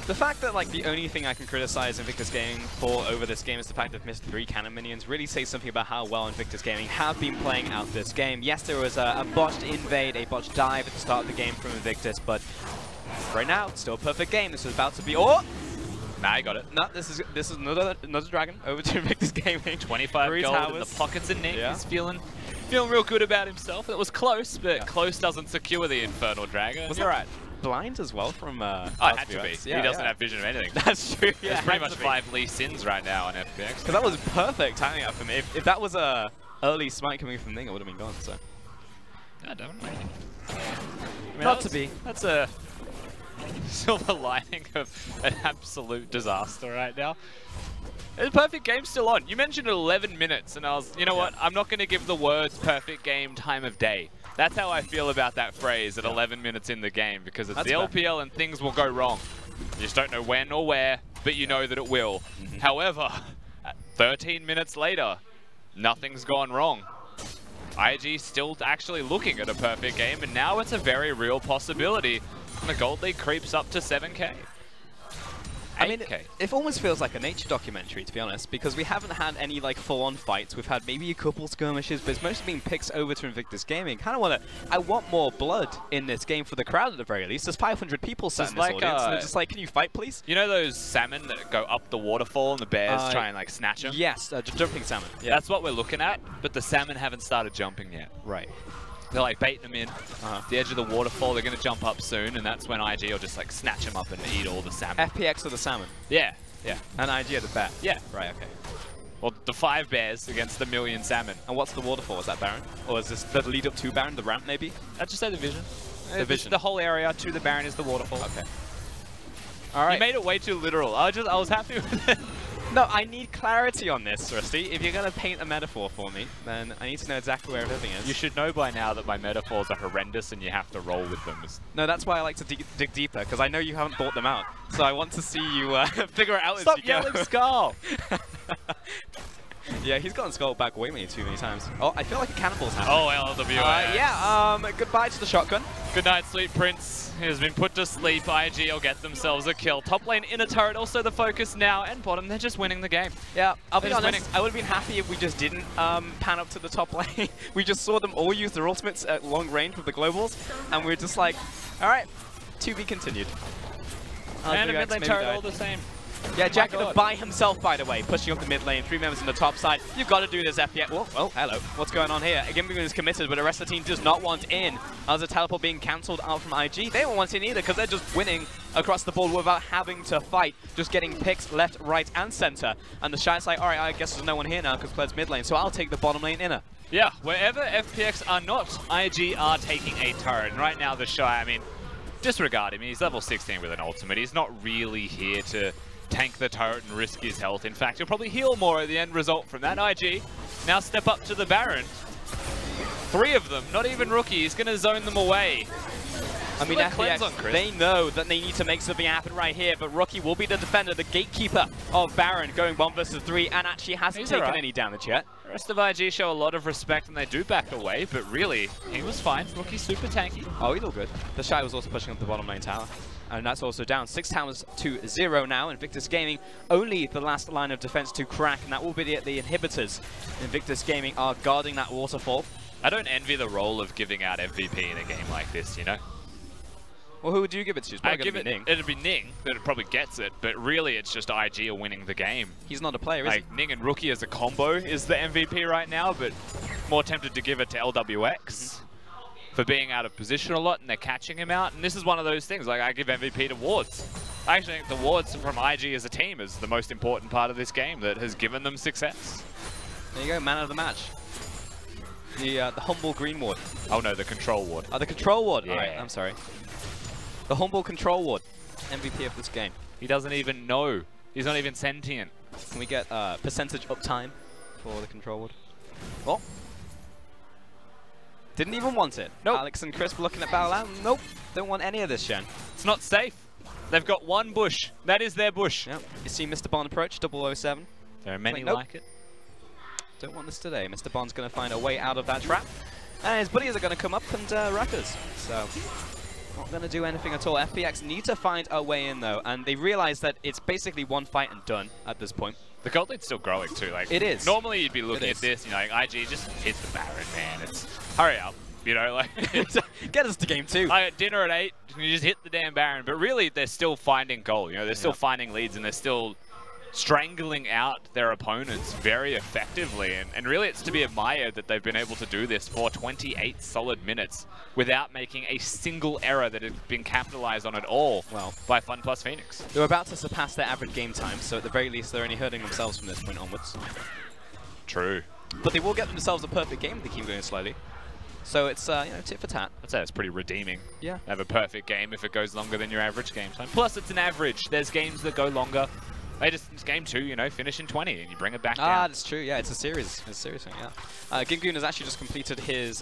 Speaker 17: The fact that like the only thing I can criticize Invictus Gaming for over this game is the fact they've missed 3 cannon minions really says something about how well Invictus Gaming have been playing out this game. Yes, there was a botched invade, a botched dive at the start of the game from Invictus, but right now, still a perfect game. This is about to be
Speaker 18: Nah, I got it.
Speaker 17: No, this is another dragon over to Invictus Gaming.
Speaker 18: 25 gold
Speaker 17: towers
Speaker 18: in the pockets of Nick. Yeah. He's feeling real good about himself. It was close, but close doesn't secure the Infernal Dragon.
Speaker 17: Was that right? Blind as well from
Speaker 18: it had to be.
Speaker 17: Yeah,
Speaker 18: he doesn't have vision of anything.
Speaker 17: That's true. Yeah,
Speaker 18: it's pretty much 5 Lee Sins right now on FPX.
Speaker 17: Because that was perfect timing out for me. If that was a early smite coming from Ning, it would have been gone. So.
Speaker 18: Yeah, definitely.
Speaker 17: I mean, not to be.
Speaker 18: That's a silver lining of an absolute disaster right now. The perfect game's still on. You mentioned 11 minutes, and I was, you know what? I'm not going to give the words perfect game time of day. That's how I feel about that phrase at 11 minutes in the game, because it's the LPL and things will go wrong. You just don't know when or where, but you know that it will. However, 13 minutes later, nothing's gone wrong. IG still actually looking at a perfect game, and now it's a very real possibility. And the gold league creeps up to 7K.
Speaker 17: I mean, it almost feels like a nature documentary, to be honest, because we haven't had any like full-on fights. We've had maybe a couple skirmishes, but it's mostly been picks over to Invictus Gaming. I want more blood in this game for the crowd at the very least. There's 500 people sat in this audience, and they're just like, can you fight, please?
Speaker 18: You know those salmon that go up the waterfall and the bears try and like snatch them?
Speaker 17: Yes, jumping salmon. Yeah.
Speaker 18: That's what we're looking at, but the salmon haven't started jumping yet.
Speaker 17: Right.
Speaker 18: They're like baiting them in the edge of the waterfall. They're going to jump up soon, and that's when IG will just like snatch them up and eat all the salmon.
Speaker 17: FPX or the salmon?
Speaker 18: Yeah.
Speaker 17: And IG are the bat?
Speaker 18: Yeah.
Speaker 17: Right, okay.
Speaker 18: Well, the 5 bears against the 1,000,000 salmon.
Speaker 17: And what's the waterfall? Is that Baron? Or is this the lead up to Baron, the ramp maybe?
Speaker 18: I'd just say the vision.
Speaker 17: The vision.
Speaker 18: The whole area to the Baron is the waterfall.
Speaker 17: Okay. All right.
Speaker 18: You made it way too literal. I was happy with it.
Speaker 17: No, I need clarity on this, Rusty. If you're going to paint a metaphor for me, then I need to know exactly where everything is.
Speaker 18: You should know by now that my metaphors are horrendous and you have to roll with them.
Speaker 17: No, that's why I like to dig deeper, because I know you haven't thought them out. So I want to see you figure it out
Speaker 18: Stop
Speaker 17: as you go.
Speaker 18: yelling Skull!
Speaker 17: Yeah, he's gotten skulled back way too many times. Oh, I feel like a cannonball's happening.
Speaker 18: Oh, LWX.
Speaker 17: Goodbye to the shotgun.
Speaker 18: Good night, Sweet Prince. He has been put to sleep. IG will get themselves a kill. Top lane inner turret, also the focus now, and bottom, they're just winning the game.
Speaker 17: Yeah, I'll be
Speaker 18: They're just
Speaker 17: honest, I would have been happy if we just didn't pan up to the top lane. We just saw them all use their ultimates at long range with the globals, and we were just like, alright, to be continued.
Speaker 18: And a mid lane turret all the same.
Speaker 17: Yeah, Jack by himself, by the way, pushing up the mid lane, 3 members on the top side. You've got to do this, FPX. Whoa, oh, hello. What's going on here? Gimgoon is committed, but the rest of the team does not want in. As a teleport being cancelled out from IG, they don't want in either because they're just winning across the board without having to fight, just getting picks left, right, and center. And the Shy's like, alright, I guess there's no one here now because Claire's mid lane, so I'll take the bottom lane inner.
Speaker 18: Yeah, wherever FPX are not, IG are taking a turret. And right now, the Shy, I mean, disregard him. He's level 16 with an ultimate. He's not really here to tank the turret and risk his health. In fact, he'll probably heal more at the end result from that. IG now step up to the Baron. 3 of them, not even Rookie. He's going to zone them away.
Speaker 17: I mean, FPX, they know that they need to make something happen right here, but Rookie will be the defender, the gatekeeper of Baron, going 1 versus 3, and actually hasn't taken any damage yet.
Speaker 18: The rest of IG show a lot of respect and they do back away, but really, he was fine. Rookie's super tanky.
Speaker 17: Oh, he's all good. The Shy was also pushing up the bottom lane tower. And that's also down 6 towers to 0 now. Invictus Gaming only the last line of defense to crack, and that will be the inhibitors. Invictus Gaming are guarding that waterfall.
Speaker 18: I don't envy the role of giving out MVP in a game like this, you know?
Speaker 17: Well, who would you give it to?
Speaker 18: I'd give it, it'd be Ning that probably gets it, but really it's just IG are winning the game.
Speaker 17: He's not a player, is he?
Speaker 18: Ning and Rookie as a combo is the MVP right now, but more tempted to give it to LWX. For being out of position a lot, and they're catching him out. And this is one of those things, like I give MVP to Wards. I actually think the Wards from IG as a team is the most important part of this game that has given them success.
Speaker 17: There you go, man of the match. The humble green ward.
Speaker 18: Oh no, the control ward.
Speaker 17: Oh, the control ward.
Speaker 18: Yeah.
Speaker 17: Alright, I'm sorry. The humble control ward. MVP of this game.
Speaker 18: He doesn't even know. He's not even sentient.
Speaker 17: Can we get percentage uptime for the control ward? Oh. Didn't even want it.
Speaker 18: Nope.
Speaker 17: Alex and Chris were looking at battle out. Nope. Don't want any of this, Shen.
Speaker 18: It's not safe. They've got 1 bush. That is their bush.
Speaker 17: Yep. You see Mr. Bond approach, 007.
Speaker 18: There are many
Speaker 17: nope.
Speaker 18: like it.
Speaker 17: Don't want this today. Mr. Bond's going to find a way out of that trap. And his buddies are going to come up and wreck us. So, not going to do anything at all. FPX need to find a way in, though. And they realize that it's basically 1 fight and done at this point.
Speaker 18: The gold lead's still growing, too. Like,
Speaker 17: it is.
Speaker 18: Normally, you'd be looking at this, you know, like, IG just hit the Baron, man. It's hurry up. You know, like
Speaker 17: get us to game 2.
Speaker 18: Dinner at 8, you just hit the damn Baron. But really, they're still finding goal. You know, they're still finding leads and they're still strangling out their opponents very effectively. And really, it's to be admired that they've been able to do this for 28 solid minutes without making a single error that has been capitalized on at all by FunPlus Phoenix.
Speaker 17: They're about to surpass their average game time, so at the very least, they're only hurting themselves from this point onwards.
Speaker 18: True.
Speaker 17: But they will get themselves a perfect game if they keep going slowly. So it's, you know, tit for tat.
Speaker 18: I'd say it's pretty redeeming.
Speaker 17: Yeah.
Speaker 18: Have a perfect game if it goes longer than your average game time. Plus, it's an average. There's games that go longer. It's game 2, you know, finish in 20 and you bring it back down.
Speaker 17: Ah, that's true. Yeah, it's a series. It's a series thing, yeah. Gimgoon has actually just completed his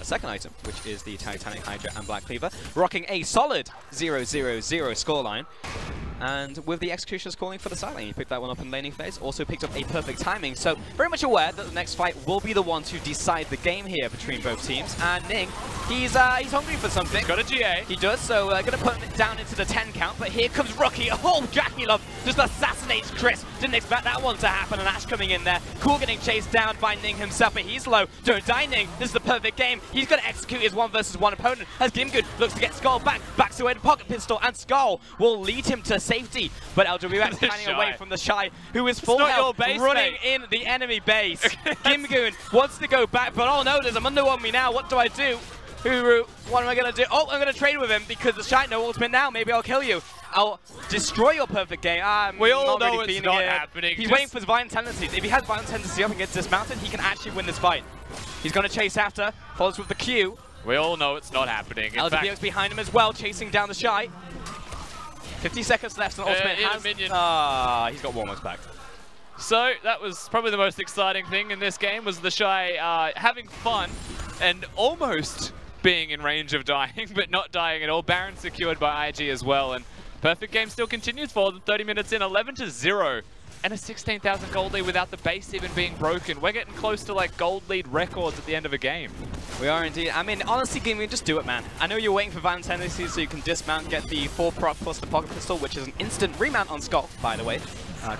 Speaker 17: second item, which is the Titanic Hydra and Black Cleaver, rocking a solid 0-0-0 scoreline. And with the Executioners calling for the side lane, he picked that one up in laning phase, also picked up a perfect timing. So very much aware that the next fight will be the one to decide the game here between both teams. And Ning, he's hungry for something.
Speaker 18: He's got a GA.
Speaker 17: He does, so going to put him down into the 10 count. But here comes Rookie. Oh, Jackie Love just assassinates Chris. Didn't expect that one to happen, and Ash coming in there. Cool getting chased down by Ning himself, but he's low. Don't die, Ning. This is the perfect game. He's going to execute his 1 versus 1 opponent as Gimgoon looks to get Skull back. Backs away to pocket pistol, and Skull will lead him to safety. But LWX running away from the Shy, who is full health, running in the enemy base. Gimgoon wants to go back, but oh no, there's a Mundo on me now. What do I do? What am I going to do? Oh, I'm going to trade with him because the Shy no ultimate now. Maybe I'll kill you. I'll destroy your perfect game.
Speaker 18: We all know it's not happening.
Speaker 17: He's waiting for his violent tendencies. If he has violent tendencies up and gets dismounted, he can actually win this fight. He's going to chase after, follows with the Q.
Speaker 18: We all know it's not happening.
Speaker 17: LPX behind him as well, chasing down the Shy. 50 seconds left and ultimate has... he's got Warmers back.
Speaker 18: So that was probably the most exciting thing in this game, was the Shy having fun and almost being in range of dying, but not dying at all. Baron secured by IG as well, and perfect game still continues for them. 30 minutes in, 11-0. and a 16,000 gold lead without the base even being broken. We're getting close to like gold lead records at the end of a game.
Speaker 17: We are indeed. I mean, honestly, Gaming, just do it, man. I know you're waiting for Van Tendency so you can dismount and get the 4 proc plus the pocket pistol, which is an instant remount on Skull, by the way.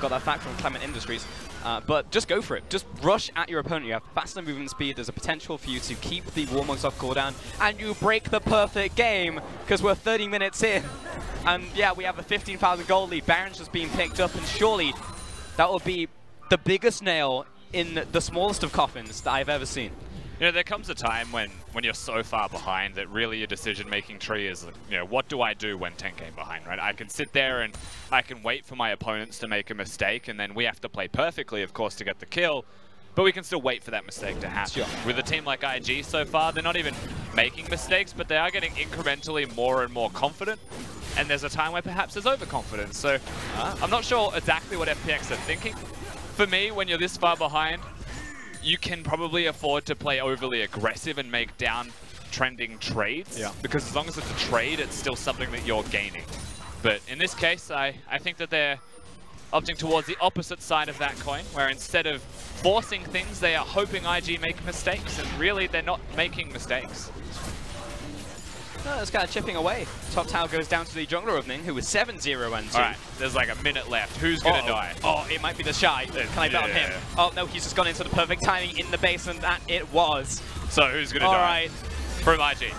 Speaker 17: Got that fact from Clement Industries. But just go for it. Just rush at your opponent. You have faster movement speed. There's a potential for you to keep the Warmogs off cooldown, and you break the perfect game because we're 30 minutes in. And yeah, we have a 15,000 gold lead. Baron's just being picked up, and surely that will be the biggest nail in the smallest of coffins that I've ever seen.
Speaker 18: You know, there comes a time when you're so far behind that really your decision-making tree is, you know, what do I do when 10 game behind, right? I can sit there and I can wait for my opponents to make a mistake, and then we have to play perfectly, of course, to get the kill, but we can still wait for that mistake to happen. Sure. With a team like IG so far, they're not even making mistakes, but they are getting incrementally more and more confident, and there's a time where perhaps there's overconfidence. So I'm not sure exactly what FPX are thinking. For me, when you're this far behind, you can probably afford to play overly aggressive and make down-trending trades. Yeah. Because as long as it's a trade, it's still something that you're gaining. But in this case, I think that they're opting towards the opposite side of that coin, where instead of forcing things, they are hoping IG make mistakes, and really they're not making mistakes.
Speaker 17: No, it's kind of chipping away. Top tower goes down to the jungler of Ning, who was 7-0 and 2.
Speaker 18: Alright, there's like a minute left. Who's going to die?
Speaker 17: Oh, it might be the Shy. Can I bet on him? Oh, no, he's just gone into the perfect timing in the base, and that it was.
Speaker 18: So who's going to die?
Speaker 17: Alright.
Speaker 18: From IG.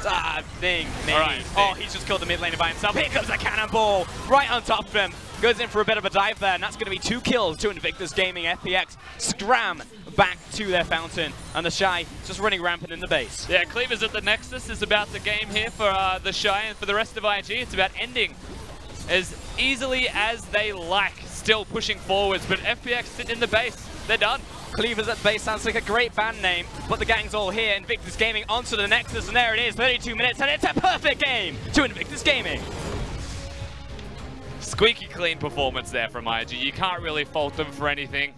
Speaker 17: Ning, maybe.
Speaker 18: Right,
Speaker 17: oh, he's just killed the mid laner by himself. Here comes a cannonball right on top of him. Goes in for a bit of a dive there, and that's going to be 2 kills to Invictus Gaming. FPX scram back to their fountain, and the Shy just running rampant in the base.
Speaker 18: Yeah, Cleavers at the Nexus is about the game here for the Shy, and for the rest of IG, it's about ending as easily as they like, still pushing forwards, but FPX sit in the base. They're done.
Speaker 17: Cleavers at base sounds like a great band name, but the gang's all here. Invictus Gaming onto the Nexus, and there it is, 32 minutes, and it's a perfect game to Invictus Gaming.
Speaker 18: Squeaky clean performance there from IG. You can't really fault them for anything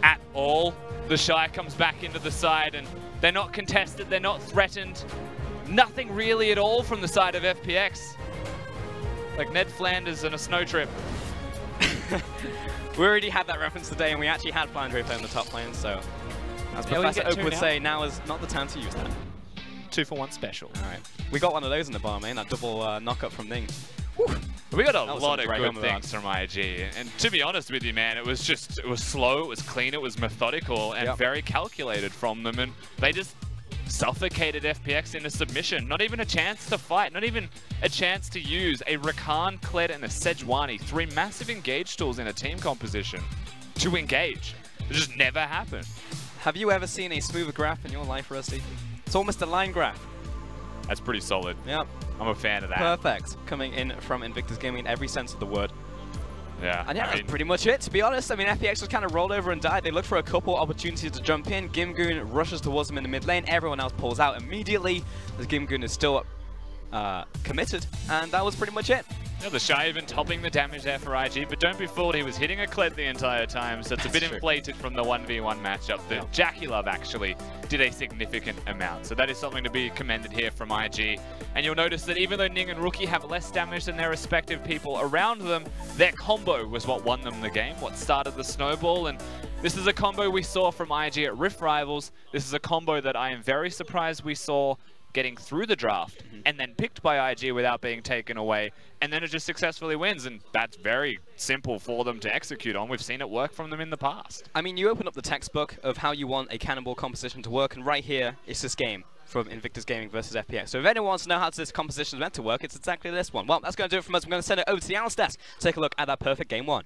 Speaker 18: at all. The Shy comes back into the side, and they're not contested, they're not threatened. Nothing really at all from the side of FPX. Like Ned Flanders on a snow trip.
Speaker 17: We already had that reference today, and we actually had Flandre play on the top lane, so as Professor Oak would say, now is not the time to use that.
Speaker 18: 2-for-1 special.
Speaker 17: All right. We got one of those in the bar, man, that double knock-up from Ning. Whew.
Speaker 18: We got a lot of good things from IG, and to be honest with you, man, it was slow, it was clean, it was methodical, and very calculated from them, and they just suffocated FPX into submission. Not even a chance to fight, not even a chance to use a Rakan, Kled, and a Sejuani, 3 massive engage tools in a team composition to engage. It just never happened.
Speaker 17: Have you ever seen a smoother graph in your life, Rusty? It's almost a line graph.
Speaker 18: That's pretty solid.
Speaker 17: Yep.
Speaker 18: I'm a fan of that.
Speaker 17: Perfect. Coming in from Invictus Gaming in every sense of the word.
Speaker 18: Yeah.
Speaker 17: And yeah, that's pretty much it, to be honest. I mean, FPX was kind of rolled over and died. They looked for a couple opportunities to jump in. Gimgoon rushes towards them in the mid lane. Everyone else pulls out immediately, as Gimgoon is still committed. And that was pretty much it.
Speaker 18: Yeah, the Shy even topping the damage there for IG, but don't be fooled, he was hitting a Kled the entire time, so it's a bit inflated from the 1v1 matchup. The Jackie Love actually did a significant amount, so that is something to be commended here from IG. And you'll notice that even though Ning and Rookie have less damage than their respective people around them, their combo was what won them the game, what started the snowball, and this is a combo we saw from IG at Rift Rivals. This is a combo that I am very surprised we saw getting through the draft and then picked by IG without being taken away, and then it just successfully wins, and that's very simple for them to execute on. We've seen it work from them in the past.
Speaker 17: I mean, you open up the textbook of how you want a cannonball composition to work, and right here is this game from Invictus Gaming versus FPX. So if anyone wants to know how this composition is meant to work, it's exactly this one. Well, that's going to do it from us. I'm going to send it over to the analyst desk to take a look at that perfect game 1.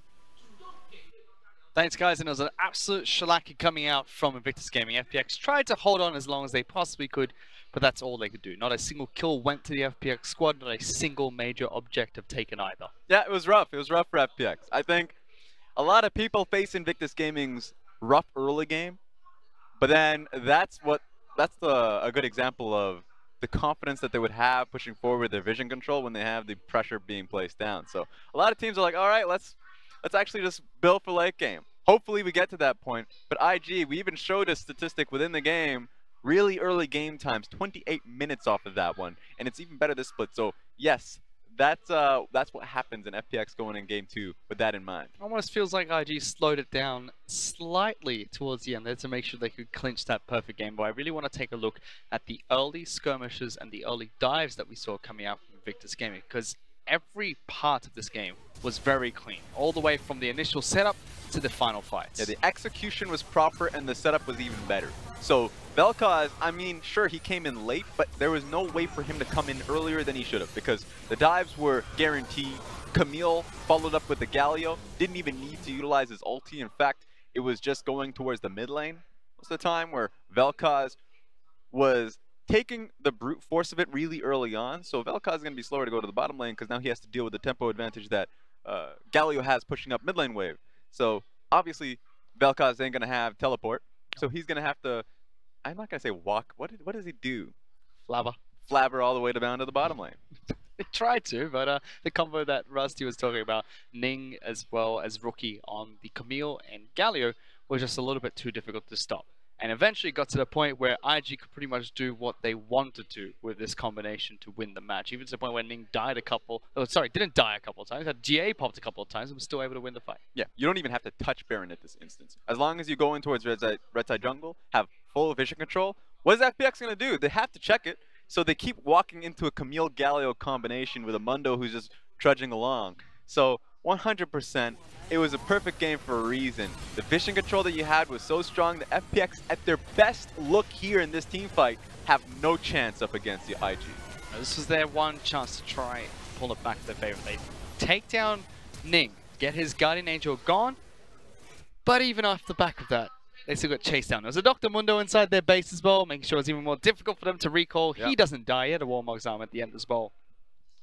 Speaker 15: Thanks, guys, and it was an absolute shellacking coming out from Invictus Gaming. FPX tried to hold on as long as they possibly could, but that's all they could do. Not a single kill went to the FPX squad, not a single major objective taken either.
Speaker 16: Yeah, it was rough. It was rough for FPX. I think a lot of people face Invictus Gaming's rough early game, but then that's a good example of the confidence that they would have pushing forward their vision control when they have the pressure being placed down. So a lot of teams are like, all right, let's actually just build for late game. Hopefully we get to that point. But IG, we even showed a statistic within the game, really early game times, 28 minutes off of that one. And it's even better this split. So yes, that's what happens in FPX going in game 2 with that in mind.
Speaker 15: Almost feels like IG slowed it down slightly towards the end there to make sure they could clinch that perfect game. But I really want to take a look at the early skirmishes and the early dives that we saw coming out from Invictus Gaming, because every part of this game was very clean, all the way from the initial setup to the final fights.
Speaker 16: Yeah, the execution was proper and the setup was even better. So Vel'Koz, I mean, sure, he came in late, but there was no way for him to come in earlier than he should have, because the dives were guaranteed. Camille followed up with the Galio, didn't even need to utilize his ulti. In fact, it was just going towards the mid lane most of the time, where Vel'Koz was taking the brute force of it really early on. So Vel'Koz is going to be slower to go to the bottom lane, because now he has to deal with the tempo advantage that Galio has pushing up mid lane wave. So obviously Vel'Koz ain't going to have teleport, so he's going to have to, I'm not going to say walk, what does he do? Flabber all the way down to the bottom lane.
Speaker 15: They tried to, but the combo that Rusty was talking about, Ning as well as Rookie on the Camille and Galio, was just a little bit too difficult to stop. And eventually got to the point where IG could pretty much do what they wanted to with this combination to win the match. Even to the point where Ning died didn't die a couple of times, had GA popped a couple of times and was still able to win the fight.
Speaker 16: Yeah, you don't even have to touch Baron at this instance. As long as you go in towards red side jungle, have full vision control, what is FPX going to do? They have to check it. So they keep walking into a Camille Galio combination with a Mundo who's just trudging along. So 100%, it was a perfect game for a reason. The vision control that you had was so strong that FPX, at their best look here in this team fight, have no chance up against the IG.
Speaker 15: This was their one chance to try and pull it back to their favor. They take down Ning, get his Guardian Angel gone, but even off the back of that, they still got chased down. There's a Dr. Mundo inside their base as well, making sure it's even more difficult for them to recall. Yep. He doesn't die yet, a Warmog's arm at the end as well.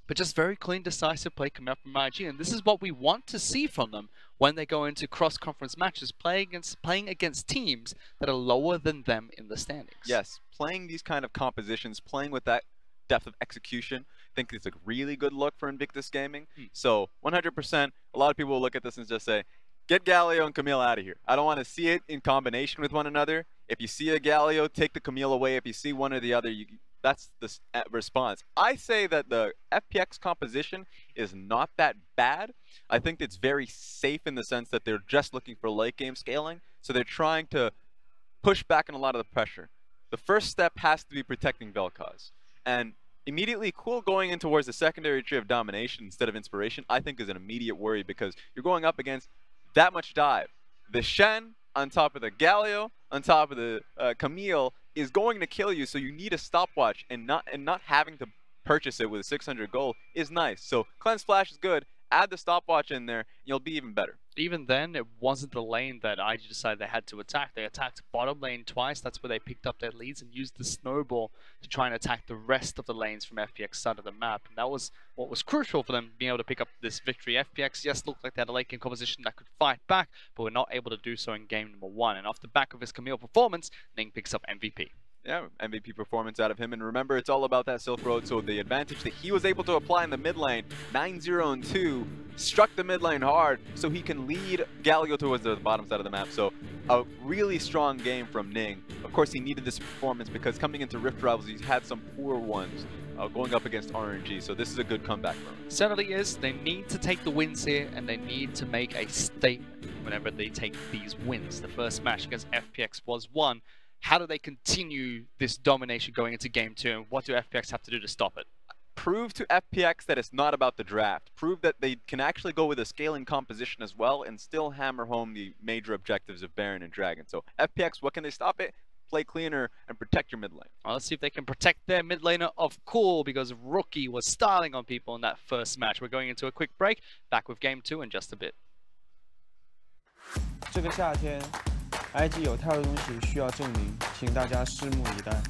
Speaker 15: But just very clean, decisive play coming up from IG, and this is what we want to see from them when they go into cross-conference matches, playing against teams that are lower than them in the standings.
Speaker 16: Yes, playing these kind of compositions, playing with that depth of execution, I think it's a really good look for Invictus Gaming. So 100%, a lot of people will look at this and just say, get Galio and Camille out of here. I don't want to see it in combination with one another. If you see a Galio, take the Camille away. If you see one or the other, that's the response. I say that the FPX composition is not that bad. I think it's very safe in the sense that they're just looking for late game scaling. So they're trying to push back on a lot of the pressure. The first step has to be protecting Vel'Koz. And immediately Cool going in towards the secondary tree of domination instead of inspiration, I think is an immediate worry, because you're going up against that much dive. The Shen on top of the Galio, on top of the Camille, is going to kill you, so you need a stopwatch, and not having to purchase it with 600 gold is nice. So Cleanse Flash is good. Add the stopwatch in there, you'll be even better.
Speaker 15: Even then, it wasn't the lane that IG decided they had to attack. They attacked bottom lane twice. That's where they picked up their leads and used the snowball to try and attack the rest of the lanes from FPX side of the map. And that was what was crucial for them being able to pick up this victory. FPX, yes, looked like they had a late game composition that could fight back, but were not able to do so in game number 1. And off the back of his Camille performance, Ning picks up MVP.
Speaker 16: Yeah, MVP performance out of him. And remember, it's all about that Silk Road. So the advantage that he was able to apply in the mid lane, 9-0 and 2, struck the mid lane hard, so he can lead Galio towards the bottom side of the map. So a really strong game from Ning. Of course, he needed this performance because coming into Rift Rivals, he's had some poor ones going up against RNG. So this is a good comeback for him.
Speaker 15: Certainly is. They need to take the wins here, and they need to make a statement whenever they take these wins. The first match against FPX was won. How do they continue this domination going into game 2, and what do FPX have to do to stop it?
Speaker 16: Prove to FPX that it's not about the draft. Prove that they can actually go with a scaling composition as well and still hammer home the major objectives of Baron and Dragon. So FPX, what can they stop it? Play cleaner and protect your mid lane.
Speaker 15: Well, let's see if they can protect their mid laner, of course, because Rookie was styling on people in that first match. We're going into a quick break. Back with game 2 in just a bit.
Speaker 11: 这个夏天 ，IG 有太多东西需要证明，请大家拭目以待。